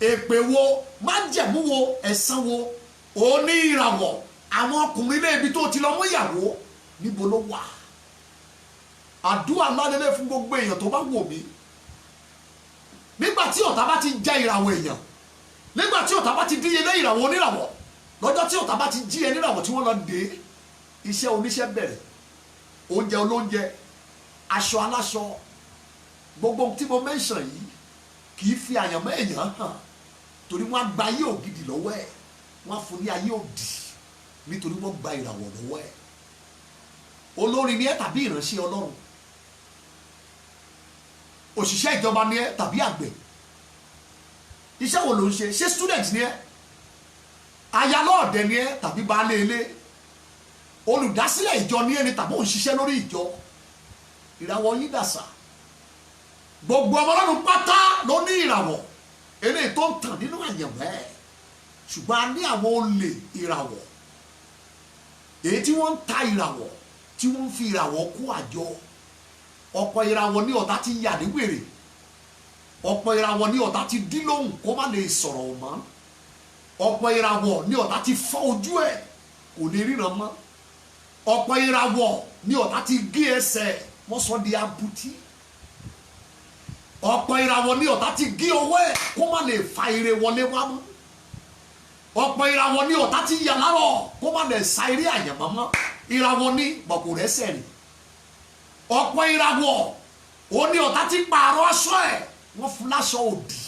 B: èpè wo májẹ̀mú wo ẹ̀san wo òní ìràwọ̀ àwọn ọkùnrin ilé ibi tó ti lọ mú ìyàwó níbo ló wà àdúrà ládélé fún gbogbo èèyàn tó bá wò mí nígbà tí ọ̀tá bá ti jẹ ìràwọ̀ èèyàn nígbà tí ọ̀tá bá ti díyelé ìràwọ̀ oníràwọ̀ lọ́jọ́ tí ọ̀tá bá ti jí ẹ níràwọ̀ tí wọ́n lọ dé iṣẹ́ oníṣẹ́ bẹ̀rẹ̀ oúnjẹ olóúnjẹ aṣọ aláṣọ gbogbo tí mo mẹ́sàn yìí kì í fi àyànmọ́ èèyàn hàn torí wọ́n á gba ayé ògidì lọ́wọ́ ẹ̀ wọ́n á fún ní ayé òdì nítorí wọ́n gba ìràwọ̀ lọ́wọ́ ẹ̀ olórin ni ẹ́ tàbí ìránṣẹ́ Ọlọ́run òṣìṣẹ́ ìjọba ni ẹ́ tàbí àgbẹ̀ iṣẹ́ wo ló ń ṣe ṣé student ni ẹ́ ayálọ́ọ̀dẹ ni ẹ́ tàbí baálé ilé olùdásílẹ̀ ìjọ ni ẹ́ ni tàbí òun ṣiṣẹ́ lórí ìjọ ìràwọ̀ yín dàsà gbogbo ọmọ Ọlọ́run pátá ló ní ìràwọ̀ eléyìí tó ń tàn nínú àyànmọ́ ẹ̀ ṣùgbọ́n a ní àwọn olè ìràwọ̀ èyí tí wọ́n ń ta ìràwọ̀ tí wọ́n ń fi ìràwọ̀ kó àjọ ọ̀pọ̀ ìràwọ̀ ní ọ̀tá ti yà ní wèrè ọ̀pọ̀ ìràwọ̀ ní ọ̀tá ti dín lóhùn kó má lè sọ̀rọ̀ mọ́ ọ̀pọ̀ ìràwọ̀ ní ọ̀tá ti fọ́ ojú ẹ̀ kò lè ríran mọ́ ọ̀pọ̀ ìràwọ̀ ní ọ̀tá ti gé ẹsẹ̀ wọ́n sọ di abutí ọ̀pọ̀ ìràwọ̀ ní ọ̀tá ti gé ọwọ́ ẹ̀ kó má lè fa ire wọlé wá mọ́ ọ̀pọ̀ ìràwọ̀ ní ọ̀tá ti yà lárọ̀ kó má lè sa eré àyànmọ́ mọ́ ìràwọ̀ ní bọ̀kù rẹ̀ sẹ̀rìn ọ̀pọ̀ ìràwọ̀ ó ní ọ̀tá ti pààrọ̀ aṣọ ẹ̀ wọ́n fún láṣọ òdì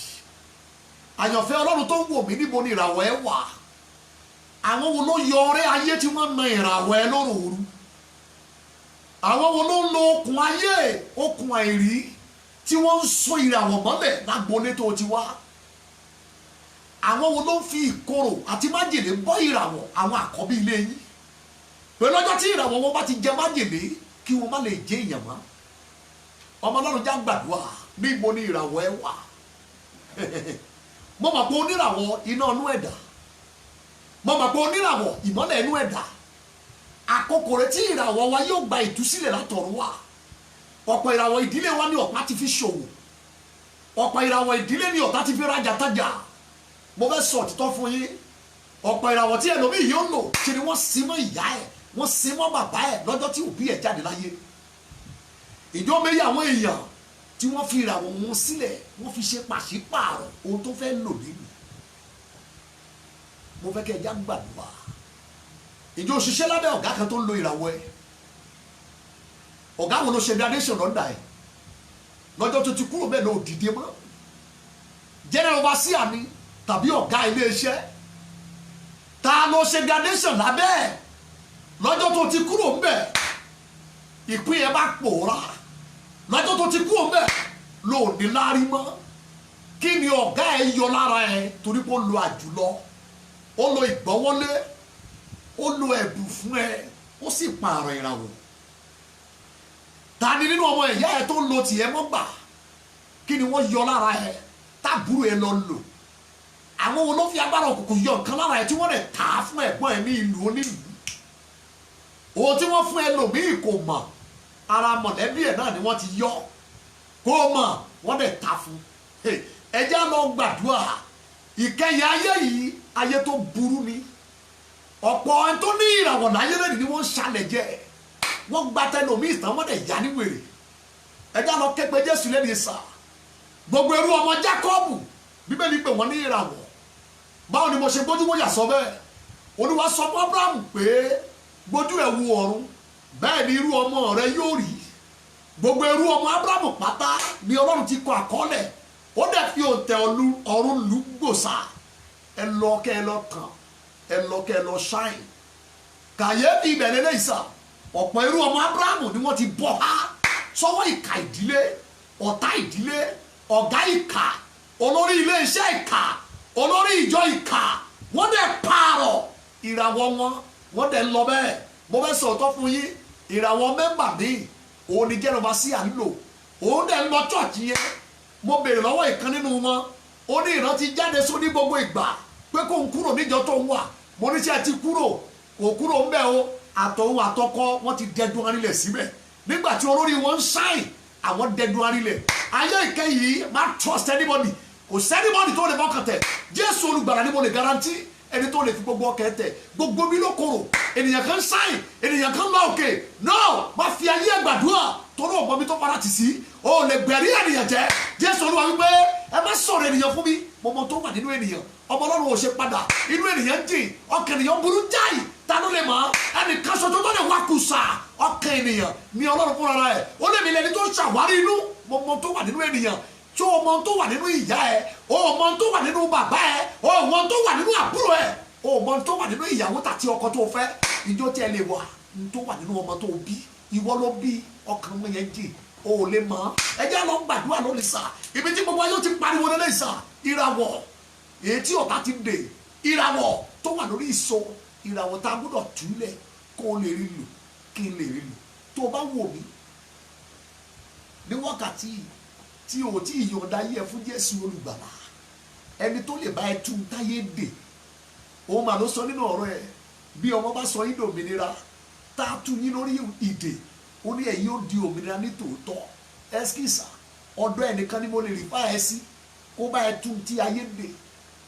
B: àyànfẹ́ Ọlọ́run tó ń wò mí níbo ni ìràwọ̀ ẹ wà àwọn wo ló yọ ọrẹ́ ayé tí wọ́n na ìràwọ̀ ẹ lóròòru àwọn wo ló ń lo okùn ayé okùn àìrí tí wọ́n ń so ìràwọ̀ mọ́lẹ̀ lágboolé tó ti wá àwọn wo ló ń fi ìkorò àti májèlé bọ́ ìràwọ̀ àwọn àkọ́bí ilé yín pẹ̀lú ọjọ́ tí ìràwọ̀ wọn bá ti jẹ májèlé kí wọ́n má lè jẹ́ èèyàn mọ́ ọmọ Ọlọ́run já gbàdúrà níbo ni ìràwọ̀ ẹ wà mo mọ̀ pé oníràwọ̀ iná inú ẹ̀dá mo mọ̀ pé oníràwọ̀ ìmọ́lẹ̀ inú ẹ̀dá àkókò rẹ̀ tí ìràwọ̀ wa yóò gba ìtúsílẹ̀ látọ̀run wá ọ̀pọ̀ ìràwọ̀ ìdílé wa ní ọ̀pá ti fi ṣòwò ọ̀pọ̀ ìràwọ̀ ìdílé ní ọ̀tá ti fi rajà tajà mo fẹ́ sọ òtítọ́ fún yín ọ̀pọ̀ ìràwọ̀ tí ẹlòmíì yóò lò ṣe ni wọ́n sin mọ́ ìyá ẹ̀ wọ́n sin mọ́ bàbá ẹ̀ lọ́jọ́ tí òbí ẹ̀ jáde láyé ìjọ méjì àwọn èèyàn tí wọ́n fi ìràwọ̀ wọn sílẹ̀ wọ́n fi ṣe pàṣípààrọ̀ ohun tó fẹ́ lò nínú mo fẹ́ kẹ́ ẹ já gbàdúrà ìjọ òṣìṣẹ́ lábẹ́ ọ̀gá kan tó ń lo ìràwọ̀ ẹ̀ ọ̀gá wo ló ṣe graduation lọ́ndà ẹ̀ lọ́jọ́ tó ti kúrò bẹ́ẹ̀ ló dìde mọ́ general overseer ni tàbí ọ̀gá iléeṣẹ́ ta ló ṣe graduation lábẹ́ ẹ̀ lọ́jọ́ tó ti kúrò ńbẹ̀ ìpín ẹ̀ bá pòórá lọ́jọ́ tó ti kúrò ńbẹ̀ ló ní lárí mọ́ kí ni ọ̀gá ẹ̀ yọ lára ẹ̀ torí pé ó lo àjùlọ ó lo ìgbọ́wọ́lé ó lo ẹ̀bùn fún ẹ ó sì pààrọ̀ ìràwọ̀ ta ni nínú ọmọ ìyá ẹ tó ń lo tiẹ̀ mọ́ gbà kí ni wọ́n yọ lára ẹ tábùrù ẹ lọ lò àwọn wo ló fi agbára òkùnkùn yọ nǹkan lára ẹ tí wọ́n lè tà á fún ẹ̀gbọ́n ẹ ní ìlú onílùú òun tí wọ́n fún ẹlòmíì kò mọ̀ ara mọ̀lẹ́bí ẹ̀ náà ni wọ́n ti yọ kó mọ̀ wọ́n lè tà fún ẹjẹ́ lọ gbàdúrà ìkẹyìn ayé yìí ayé tó burú ni ọ̀pọ̀ ẹni tó ní ìràwọ̀ láyé lẹ́nu ni wọ́n ń ṣàlẹ̀ jẹ́ wọ́n gba tẹlòmíì tán wọ́n dẹ̀ yá ní wèrè ẹjẹ́ lọ képe Jésù lẹ́nu ìsà gbogbo ẹrú ọmọ Jákọ́bù Bíbélì pè wọ́n ní ìràwọ̀ báwo ni mo ṣe gbójúgbóyà sọ bẹ́ẹ̀ Olúwa sọ fún Ábúráhámù pé gbójú ẹ̀ wo ọ̀run bẹ́ẹ̀ ni irú ọmọ rẹ yóò rí gbogbo ẹrú ọmọ Ábúráhámù pátá ni Ọlọ́run ti kọ àkọọ́lẹ̀ ó dẹ̀ fi òǹtẹ̀ ọ̀run lù gbòòsà ẹ lọ kẹ́ ẹ lọ tàn ẹ lọ kẹ́ ẹ lọ ṣáìn kàyéfì ìbẹ̀rẹ̀ lẹ́yìn sà ọ̀pọ̀ ẹrú ọmọ Ábúráhámù ni wọ́n ti bọ́ ha sọ́wọ́ ìkà ìdílé ọ̀tá ìdílé ọ̀gá ìkà olórí ilé iṣẹ́ ìkà olórí ìjọ ìkà wọ́n dẹ̀ pààrọ̀ ìràwọ̀ wọn wọ́n dẹ̀ lọ bẹ́ẹ̀ mo fẹ́ sọ̀tọ̀ fún yín ìràwọ̀ mẹ́mbà mi òun ni jẹ́nọba sí à ń lò òun dẹ̀ ń lọ chọ́ọ̀chì yẹn mo béèrè lọ́wọ́ ìkan nínú wọn ó ní ìrántí jáde sóní gbogbo ìgbà pé kó ń kúrò níjọ tó ń wà mo ní tí a ti kúrò kò kúrò ń bẹ̀ o àtọ̀hún àtọkọ wọ́n ti dẹ́dun arílẹ̀ síbẹ̀ nígbà tí olórí wọn ń ṣáìn àwọn dẹ́dun arílẹ̀ ayé ìkẹyìí má trust anybody kò sẹ́nibọ́dì tó lè fọkàn tẹ̀ Jésù olùgbàlà ni mo lè garanti ẹni tó lè fi gbogbo ọkẹ́ tẹ̀ gbogbo mi ló korò ènìyàn kan ṣáìn ènìyàn kan lọ òkè no má fi ayé gbàdúrà torí ọ̀gbọ́n mi tó fara tì sí o lè gbẹ̀rí ènìyàn jẹ́ Jésù Olúwa wípé ẹ má sọ̀rọ̀ ènìyàn fún mi mo mọ tó wà nínú ènìyàn ọmọ Ọlọ́run ò ṣe padà inú ènìyàn jìn ọkàn ènìyàn burú jáì ta ló lè mọ̀ ẹnìkan ṣoṣo tó lè wá kùsà ọkàn ènìyàn ní Ọlọ́run fúnra rẹ̀ ó lè mi lẹni tó ṣàwárí inú mo mọ tó wà nínú ènìyàn tí o mọ tó wà nínú ìyá ẹ o mọ tó wà nínú bàbá ẹ o mọ tó wà nínú àbúrò ẹ o mọ tó wà nínú ìyàwó tàti ọkọ tó fẹ́ ìjọ tí ẹ lè wà tó wà nínú ọmọ tó bí ìwọ ló bí ọkàn wọn yẹn jì o ò lè mọ̀ ẹ jẹ́ lọ gbàdúrà lónìí sà ibi tí gbogbo ayé ti pariwo lẹ́lẹ́ sà ìràwọ̀ èyí tí ọ̀tá ti dè ìràwọ̀ tó wà lórí ìso ìràwọ̀ tá a gbọ́dọ̀ túlẹ̀ kó o lè rí lò kí n lè rí lò tó o bá wò mí ní wákàtí yìí tí o tí ìyọ̀ǹda yẹ fún Jésù olùgbàlà ẹni tó lè bá ẹ tún táyé dè òun mà ló sọ nínú ọ̀rọ̀ ẹ bí ọmọ bá sọ yín dòmìnira tá a tún yín lórí ìdè ó ní ẹ̀yin ó di òmìnira ní tòótọ́ ẹskísà ọ̀dọ̀ ẹnìkan ni mo lè rí fá ẹ sí kó bá ẹ tún tí ayé dè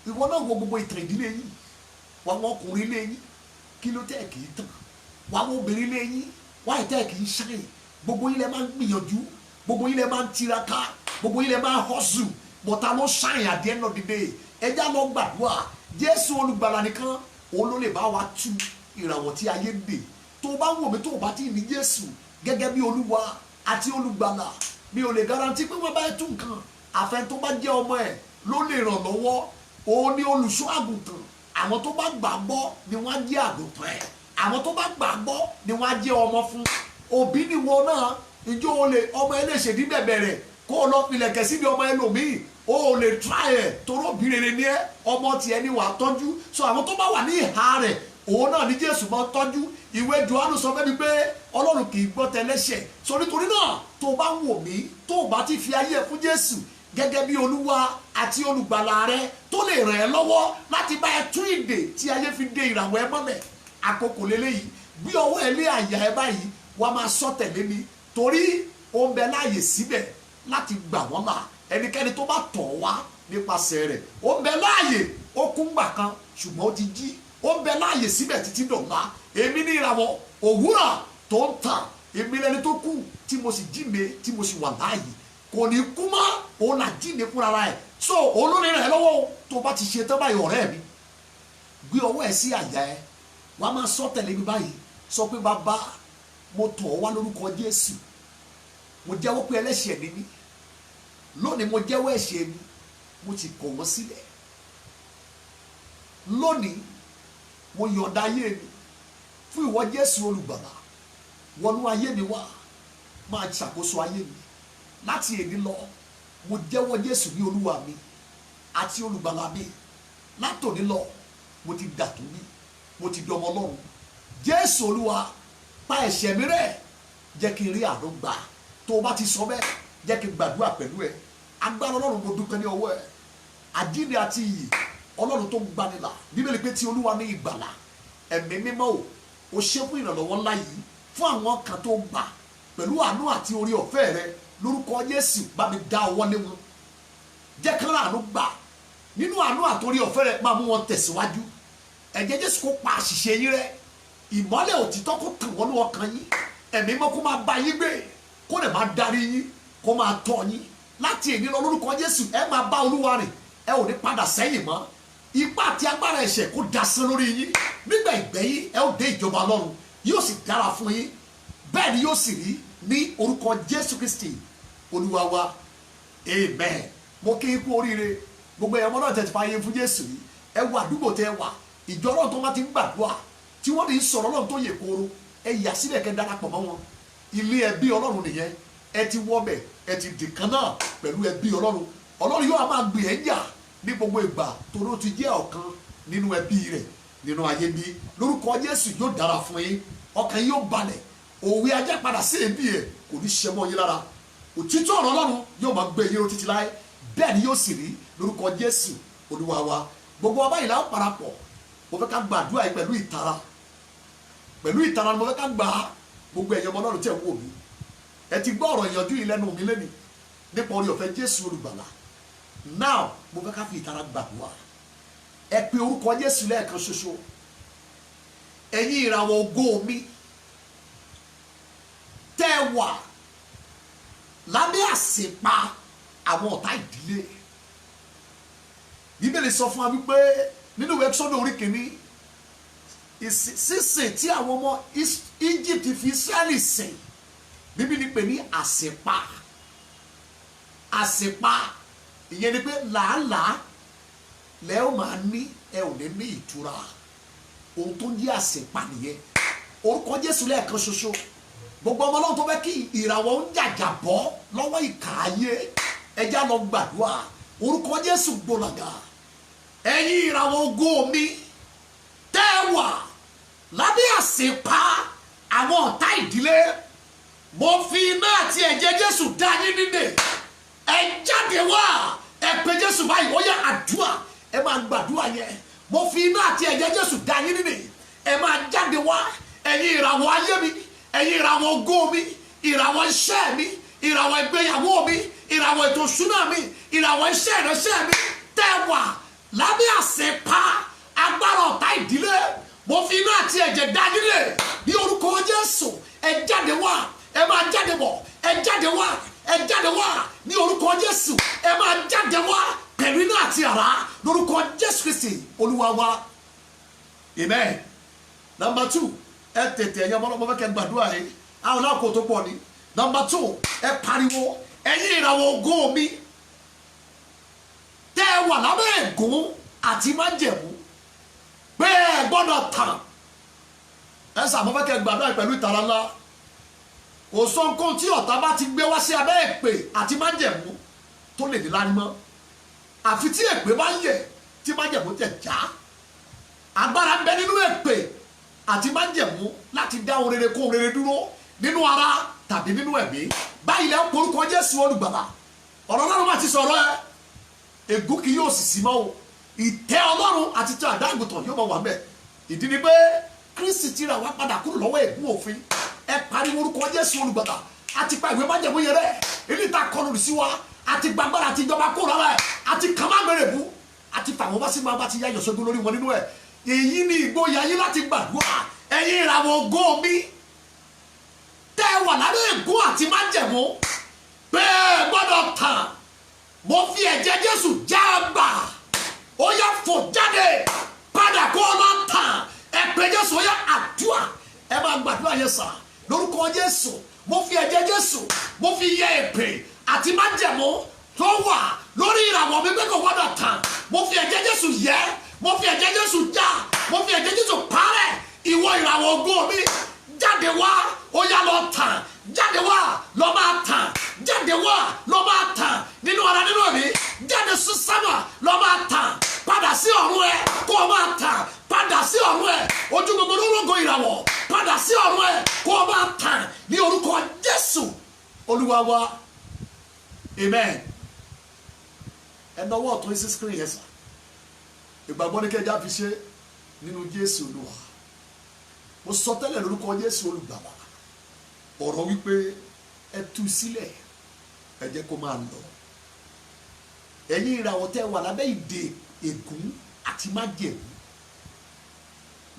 B: ìwọ náà wo gbogbo ìtàn ìdílé yín wà wọn ọkùnrin ilé yín kí ló tẹ̀ kì í tàn wà wọn obìnrin ilé yín wà ìtẹ̀ kì í ṣáyìn gbogbo yín lẹ máa ń gbìyànjú gbogbo yín lẹ máa ń tiraka gbogbo yín lẹ máa hustle bọ̀tà ló ṣàyìn at the end of the day ẹjá lọ gbàdúrà Jésù olùgbàlà nìkan òun ló lè bá wa tú ìràwọ̀ tí ayé dè tó bá wò mí tó bá ti ní Jésù gẹ́gẹ́ bí olúwa àti olùgbàlà mi ò lè garanti pé wọ́n bá ẹ tú nǹkan àfẹn tó bá jẹ́ ọmọ ẹ̀ ló lè ràn lọ́wọ́ òun ni olùṣọ́ àgùntàn àwọn tó bá gbàgbọ́ ni wọ́n á jẹ́ àgùntàn ẹ̀ àwọn tó bá gbàgbọ́ ni wọ́n á jẹ́ ọmọ fún òbí ni wọn náà ìjọ olè ọmọ ẹ lè ṣèdí bẹ̀bẹ̀rẹ̀ kó o lọ pilẹ̀kẹ̀ síbi ọmọ ẹlòmíì o ò lè try ẹ̀ toró bí rere ní ẹ ọmọ tiẹ̀ ni wà á tọ́jú so àwọn tó bá wà ní ìhà rẹ̀ òun náà ní Jésù máa tọ́jú ìwé Jòhánù sọ fẹ́ mi pé Ọlọ́run kì í gbọ́ tẹlẹ́ṣẹ̀ so nítorí náà tó o bá wò mí tó o bá ti fi ayé ẹ fún Jésù gẹ́gẹ́ bí olúwa àti olùgbàlà rẹ tó lè ràn ẹ́ lọ́wọ́ láti bá ẹ tún ìdè tí ayé fi dè ìràwọ̀ ẹ mọ́lẹ̀ àkókò lélẹ́yìí bí ọwọ́ ẹ lé àyà ẹ báyìí wàá máa sọ tẹ̀lé mi torí ó ń bẹ láàyè síbẹ̀ láti gbà wọ́n là ẹnikẹ́ni tó bá tọ̀ wá nípasẹ̀ rẹ̀ ó ń bẹ láàyè ó kú ńgbà kan ṣùgbọ́n ó ti jí ó ń bẹ láàyè síbẹ̀ títí dọ̀la èmi ní ìràwọ̀ òwúrọ̀ tó ń tàn èmi lẹni tó kù tí mo sì jíǹde tí mo sì wà láàyè kò ní kú mọ́ òun là jíǹde fúnra rẹ̀ so olórin rẹ̀ lọ́wọ́ tó bá ti ṣe tán báyìí ọ̀rẹ́ mi gbé ọwọ́ ẹ̀ sí àyà ẹ̀ wàá máa sọ tẹ̀lé mi báyìí sọ pé bàbá mo tọ̀ ọ́ wá lórúkọ Jésù mo jẹ́wọ́ pé ẹlẹ́ṣẹ̀ ni mí lónìí mo jẹ́wọ́ ẹ̀ṣẹ̀ mi mo ti kọ̀ wọ́n sílẹ̀ lónìí mo yọ̀ǹda ayé mi fún ìwọ Jésù olùgbàlà wọnú ayé mi wá máa ṣàkóso ayé mi láti èdè lọ mo jẹ́wọ́ Jésù ní olúwa mi àti olùgbàlà mi látòní lọ mo ti dàtún mi mo ti dọmọ Ọlọ́run Jésù olúwa pa ẹ̀ṣẹ̀ mi rẹ́ jẹ́ kí n rí àánú gbà tó o bá ti sọ bẹ́ẹ̀ jẹ́ kí n gbàdúrà pẹ̀lú ẹ agbára Ọlọ́run mo dúpẹ́ ní ọwọ́ ẹ àjíǹde àti iyì Ọlọ́run tó gbanilà bíbélì pé tí olúwa ní ìgbàlà ẹ̀mí mímọ́ o ṣe fún ìrànlọ́wọ́ ńlá yìí fún àwọn kan tó gbà pẹ̀lú àánú àti orí ọ̀fẹ́ rẹ lórúkọ Jésù bá mi dá ọwọ́ lé wọn jẹ́ kí àánú gbà nínú àánú àti orí ọ̀fẹ́ rẹ máa mú wọn tẹ̀síwájú ẹ̀jẹ̀ Jésù kó pa àṣìṣe yín rẹ́ ìmọ́lẹ̀ òtítọ́ kó tàn wọ́n ní ọkàn yín ẹ̀mí mọ́ kó máa bá yín gbé kó lè máa darí yín kó máa tọ́ yín láti èní lọ lórúkọ Jésù ẹ máa bá olúwa rìn ẹ ò ní padà sẹ́yìn mọ́ ipá àti agbára ẹ̀ṣẹ̀ kó dasán lórí yín nígbà ìgbẹ̀yìn ẹ ó dé ìjọba Ọlọ́run yóò sì dára fún yín bẹ́ẹ̀ ni yóò sì rí ní orúkọ Jésù Kristi Olúwa wa amen. mo kí ikú oríire gbogbo ẹ̀yọ́ ọmọ náà tẹ̀ ti fa ayé fún Jésù yìí ẹ wà àdúgbò tẹ́ wà ìjọ Ọlọ́run tó bá ti ń gbàdúrà tí wọ́n ti ń sọ̀rọ̀ Ọlọ́run tó yè kooro ẹ yà síbẹ̀ kẹ́ darapọ̀ mọ́ wọn ilé ẹbí Ọlọ́run nìyẹn ẹ ti wọ́bẹ̀ ẹ ti dìkan náà pẹ̀lú ẹbí Ọlọ́run Ọlọ́run yóò máa gbé ẹ jà ní gbogbo ìgbà torí ó ti jẹ́ ọ̀kan nínú ẹbí rẹ̀ nínú ayé bí lórúkọ Jésù yóò dára fún yín ọkàn yóò balẹ̀ òwe ajá padà sí ẹbí ẹ kò ní ṣe mọ́ yín lára òtítọ́ ọ̀rọ̀ Ọlọ́run yóò máa gbé yín títí láé bẹ́ẹ̀ ni yóò sì rí lórúkọ Jésù Olúwa wa gbogbo ọba ìlà parapọ̀ mo fẹ́ ká gbàdúrà yìí pẹ̀lú ìtara ni mo fẹ́ ká gbà á gbogbo ẹ̀yọ́ ọmọ Ọlọ́run tẹ̀ wò mí ẹ ti gbọ́ ọ̀rọ̀ ìyànjú yìí lẹ́nu mi lẹ́nu nípa orí ọ̀fẹ́ Jésù olùgbàlà now mo fẹ́ ká fi ìtara gbàdúrà ẹ pe orúkọ Jésù lẹ́ẹ̀kan ṣoṣo ẹ̀yin ìràwọ̀ ògo mi tẹ́ wà lábẹ́ àsèpa àwọn ọ̀tá ìdílé Bíbélì sọ fún wa wípé nínú ìwé Ẹ́kísódù orí kìíní sísìn tí àwọn ọmọ Egypt fi Ísírẹ́lì sìn Bíbélì pè ní àsèpa ìyẹn ni pé làálàá lẹ́ ò máa ní ẹ ò lè ní ìtura ohun tó ń jẹ́ àsèpa nìyẹn orúkọ Jésù lẹ́ẹ̀kan ṣoṣo gbogbo ọmọ Ọlọ́run tó fẹ́ kí ìràwọ̀ ń jàjà bọ́ lọ́wọ́ ìkà ayé ẹja lọ gbàdúrà orúkọ Jésù gbòlàgà ẹ̀yin ìràwọ̀ ògo mi tẹ́ wà lábẹ́ àsèpa àwọn ọ̀tá ìdílé mo fi iná àti ẹ̀jẹ̀ Jésù dá yín nídè ẹ jáde wá ẹ pe Jésù báyìí ó yá àdúrà ẹ máa gbàdúrà yẹn mo fi iná àti ẹ̀jẹ̀ Jésù dá yín nídè ẹ máa jáde wá ẹ̀yin ìràwọ̀ ayé mi ẹ̀yin ìràwọ̀ ògo mi ìràwọ̀ iṣẹ́ mi ìràwọ̀ ìgbéyàwó mi ìràwọ̀ ètò ìṣúná mi ìràwọ̀ iṣẹ́ ìránṣẹ́ mi tẹ́ wà lábẹ́ àsèpa agbára ọ̀tá ìdílé mo fi iná àti ẹ̀jẹ̀ dá yín nídè ní orúkọ Jésù ẹ jáde wá ẹ máa jáde bọ̀ ẹ jáde wá ẹ jáde wá ní orúkọ Jésù ẹ máa jáde wá pẹ̀lú iná àti àrá lórúkọ Jésù Kristi Olúwa wa amen. Number 2 ẹ tètè ẹ̀yàn ọmọ fẹ́ kẹ́ gbàdúrà yìí àwọn náà kò tó pọ̀ ní. Number 2 ẹ pariwo ẹ̀yin ìràwọ̀ ògo mi tẹ́ ẹ wà lábẹ́ ègún àti májẹ̀mú pé ẹ gbọ́dọ̀ tàn ẹ sàmọ́ fẹ́ kẹ́ gbàdúrà pẹ̀lú ìtara ńlá kò sọ nǹkan tí ọ̀tá bá ti gbé wá sí abẹ́ èpè àti májẹ̀mú tó lè dé lárí mọ́ àfi tí èpè bá yẹ tí májẹ̀mú tẹ̀ já agbára ń bẹ nínú èpè àti májẹ̀mú láti dá ohun rere kó ohun rere dúró nínú ara tàbí nínú ẹ̀mí báyìí lẹ́ ń porúkọ Jésù olùgbàlà ọ̀rọ̀ Ọlọ́run máa ti sọ̀rọ̀ ẹ ègún kì yóò sì sí mọ́ o ìtẹ́ Ọlọ́run àti tí àdáàgùtàn yóò máa wà mẹ́ ìdí ni pé Kristi ti rà wá padà kúrò lọ́wọ́ ègún òfin ẹ pariwo orúkọ Jésù olùgbàlà àti pa ìwé májẹ̀mú yẹn rẹ èyí ta kọlù sí wa àti gbàgbára àti ìjọba kó rárá ẹ àti kàmágbèrèbú àti fàwọn bá sí máa bá ti yá ìyọ̀sọ́gbó lórí wọn nínú ẹ èyí ni ìgboyà yín láti gbàdúrà ẹ̀yin ìràwọ̀ ògo mi tẹ́ wà lábẹ́ ègún àti májẹ̀mú pé gbọ́dọ̀ tàn mo fi ẹ̀jẹ̀ Jésù já gbà ó yá fò jáde padà kó o lọ tàn ẹ pé Jésù ó yá àdúrà ẹ máa gbàdúrà yẹn sà lórúkọ Jésù mo fi ẹ̀jẹ̀ Jésù mo fi yẹ èpè àti májẹ̀mú tó wà lórí ìràwọ̀ mi pé kò gbọ́dọ̀ tàn mo fi ẹ̀jẹ̀ Jésù yẹ mo fi ẹ̀jẹ̀ Jésù já mo fi ẹ̀jẹ̀ Jésù parẹ́ ìwọ ìràwọ̀ ògo mi jáde wá ó yá lọ tàn jáde wá lọ máa tàn jáde wá lọ máa tàn nínú ara nínú mi jáde sí sámà lọ máa tàn padà sí ọ̀run ẹ kó o máa tàn padà sí ọ̀run ẹ ojú gbogbo lórógo ìràwọ̀ padà sí ọ̀run ẹ kó o máa tàn ní orúkọ Jésù Olúwa wa amen. ẹ náwó ọ̀tún sí screen yẹn sà ìgbàgbọ́ ní kẹjá fi ṣe nínú Jésù Olúwa mo sọ tẹ́lẹ̀ lórúkọ Jésù olùgbàlà ọ̀rọ̀ wípé ẹ tú sílẹ̀ ẹ jẹ́ kó máa lọ ẹ̀yin ìràwọ̀ tẹ́ wà lábẹ́ ìdè ègún àti májẹ̀mú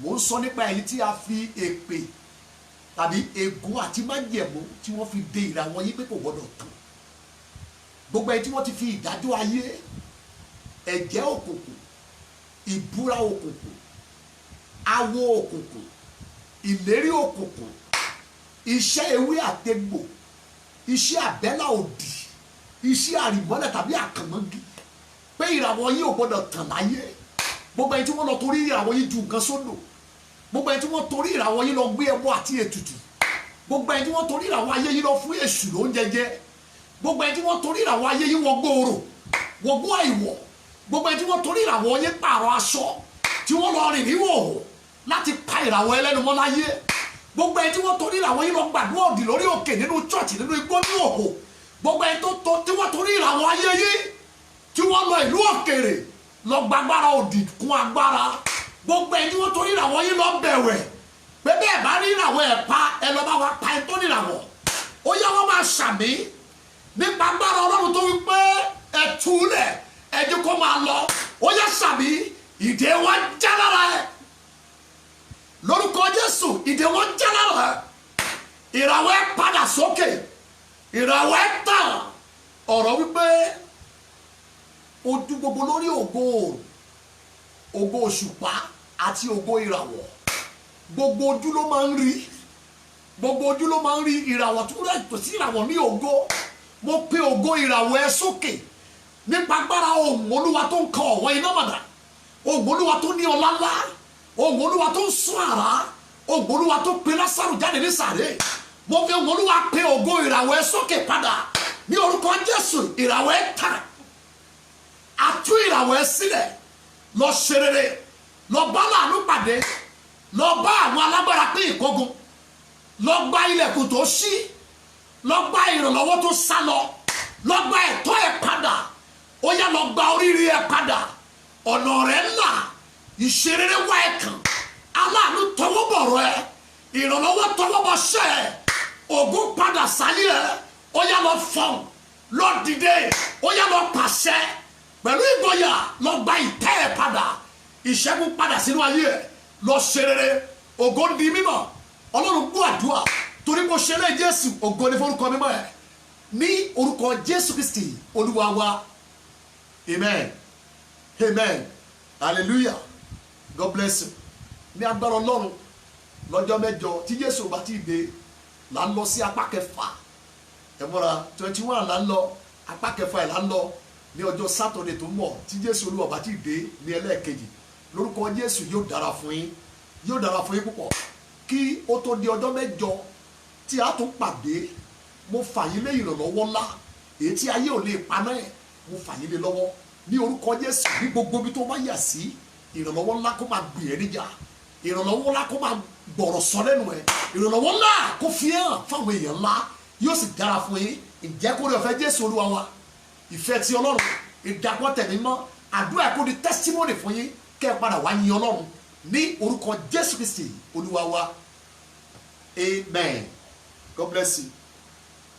B: mo ń sọ nípa èyí tí a fi èpè tàbí ègún àti májẹ̀mú tí wọ́n fi dè ìràwọ̀ yín pé kò gbọ́dọ̀ tán gbogbo ẹni tí wọ́n ti fi ìdájọ́ ayé ẹ̀jẹ̀ òkùnkùn ìbúra òkùnkùn awo òkùnkùn ìlérí òkùnkùn iṣẹ́ ewé àtegbò, iṣẹ́ àbẹ́là òdì, iṣẹ́ àrìmọ́lẹ̀ tàbí àkànmọ́gì pé ìràwọ̀ yìí ò gbọ́dọ̀ tàn láyé. Gbogbo ẹni tí wọ́n lọ torí ìràwọ̀ yìí ju nǹkan sódò, gbogbo ẹni tí wọ́n torí ìràwọ̀ yìí lọ gbé ẹbọ àti ètùtù, gbogbo ẹni tí wọ́n torí ìràwọ̀ ayé yìí lọ fún èṣù lóúnjẹ jẹ, gbogbo ẹni tí wọ́n torí ìràwọ̀ ayé yìí wọ gbòòrò wọgbó àìwọ̀, gbogbo ẹni tí wọ́n torí ìràwọ̀ yìí pààrọ̀ aṣọ tí wọ́n lọ rìn níwòhò láti pa ìràwọ̀ ẹlẹ́nu mọ́ láyé, gbogbo ẹni tí wọ́n torí ìràwọ̀ yìí lọ gbàdúrà òdì lórí òkè nínú chọ́ọ̀chì nínú igbó ní òhò, gbogbo ẹni tí wọ́n torí ìràwọ̀ ayé yìí tí wọ́n lọ ìlú òkèrè lọ gbàgbára òdì kún agbára, gbogbo ẹni tí wọ́n torí ìràwọ̀ yìí lọ bẹ̀wẹ̀ pé bẹ́ẹ̀ bá rí ìràwọ̀ ẹ̀ pa ẹ lọ bá wa pa ẹ tó ní ìràwọ̀. Ó yá wọ́n máa ṣàmì nípa agbára Ọlọ́run tó wí pé ẹ túlẹ̀ ẹ jẹ́ kó máa lọ. Ó yá ṣàmì ìdè wọn já lára ẹ lórúkọ Jésù, ìdè wọn já lára ẹ, ìràwọ̀ ẹ padà sókè, ìràwọ̀ ẹ tàn. Ọ̀rọ̀ wípé ojú gbogbo lórí ògo òṣùpá àti ògo ìràwọ̀, gbogbo ojú ló máa ń rí, gbogbo ojú ló máa ń rí ìràwọ̀ tó rẹ̀ tó sí ìràwọ̀ ní ògo. Mo pe ògo ìràwọ̀ ẹ sókè nípa agbára ohùn Olúwa tó ń kan ọ̀wọ́ iná mọ̀dà, ohùn Olúwa tó ní ọlá ńlá, ohùn Olúwa tó ń sún àrá, ohùn Olúwa tó pe Lásárù jáde ní sàréè. Mo fi ohùn Olúwa pe ògo ìràwọ̀ ẹ sókè padà ní orúkọ Jésù. Ìràwọ̀ ẹ tàn, àtú ìràwọ̀ ẹ sílẹ̀, lọ ṣe rere, lọ bá láàánú pàdé, lọ bá àwọn alágbára pín ìkógun, lọ gba ilẹ̀kùn tó ṣí, lọ gba ìrànlọ́wọ́ tó sá lọ, lọ gba ẹ̀tọ́ ẹ padà. Ó yá lọ gba oríire ẹ padà, ọ̀nà rẹ̀ ńlá, ìṣerere wá ẹ kàn, aláàánú tọwọ́ bọ̀rọ̀ ẹ, ìrànlọ́wọ́ tọwọ́ bọ̀ ṣẹ́ ẹ, ògùn padà sáyé ẹ. Ó yá lọ fọ̀n, lọ dìde, ó yá lọ pàṣẹ pẹ̀lú ìgboyà, lọ gba ìtẹ́ ẹ padà, ìṣẹ́gun padà sínú ayé ẹ, lọ ṣe rere, ògo di mímọ́. Ọlọ́run gbọ́ àdúrà torí mo ṣe lé Jésù, ògo ni forúkọ mímọ́ ẹ ní orúkọ Jésù Kristi Olúwa wa, amen, amen, hallelujah, God bless you. Ní agbára Ọlọ́run lọ́jọ́ mẹ́jọ tí Jésù bá ti dé là ń lọ sí apá kẹfà, ẹ̀mọ́ra 21 là ń lọ, apá kẹfà ẹ̀ là ń lọ ní ọjọ́ Sátọ̀dẹ̀ tó mọ̀ tí Jésù Olúwa bá ti dé ní ẹlẹ́ẹ̀kejì. Lórúkọ Jésù yóò dára fún yín, yóò dára fún yín púpọ̀. Kí ó tó di ọjọ́ mẹ́jọ tí a tún pàdé, mo fà yín lé ìrànlọ́wọ́ ńlá èyí tí ayé ò lè paná ẹ̀, mo fà yín lé lọ́wọ́ ní orúkọ Jésù. Ní gbogbo ibi tó bá yà sí, ìrànlọ́wọ́ ńlá kó máa gbè ẹ́ níjà, ìrànlọ́wọ́ ńlá kó máa gbọ̀rọ̀ sọ lẹ́nu ẹ̀, ìrànlọ́wọ́ ńlá kó fi hàn fáwọn èèyàn ńlá, yóò sì dára fún yín. Ǹjẹ́ kó rí ọ̀fẹ́ Jésù Olúwa wa, ìfẹ́ ti Ọlọ́run, ìdàpọ̀ tẹ̀mí mọ́, àdúrà kó di testimony fún yín, kẹ́ ẹ padà wá yin Ọlọ́run ní orúkọ Jésù Kristi Olúwa wa, amen. God bless you.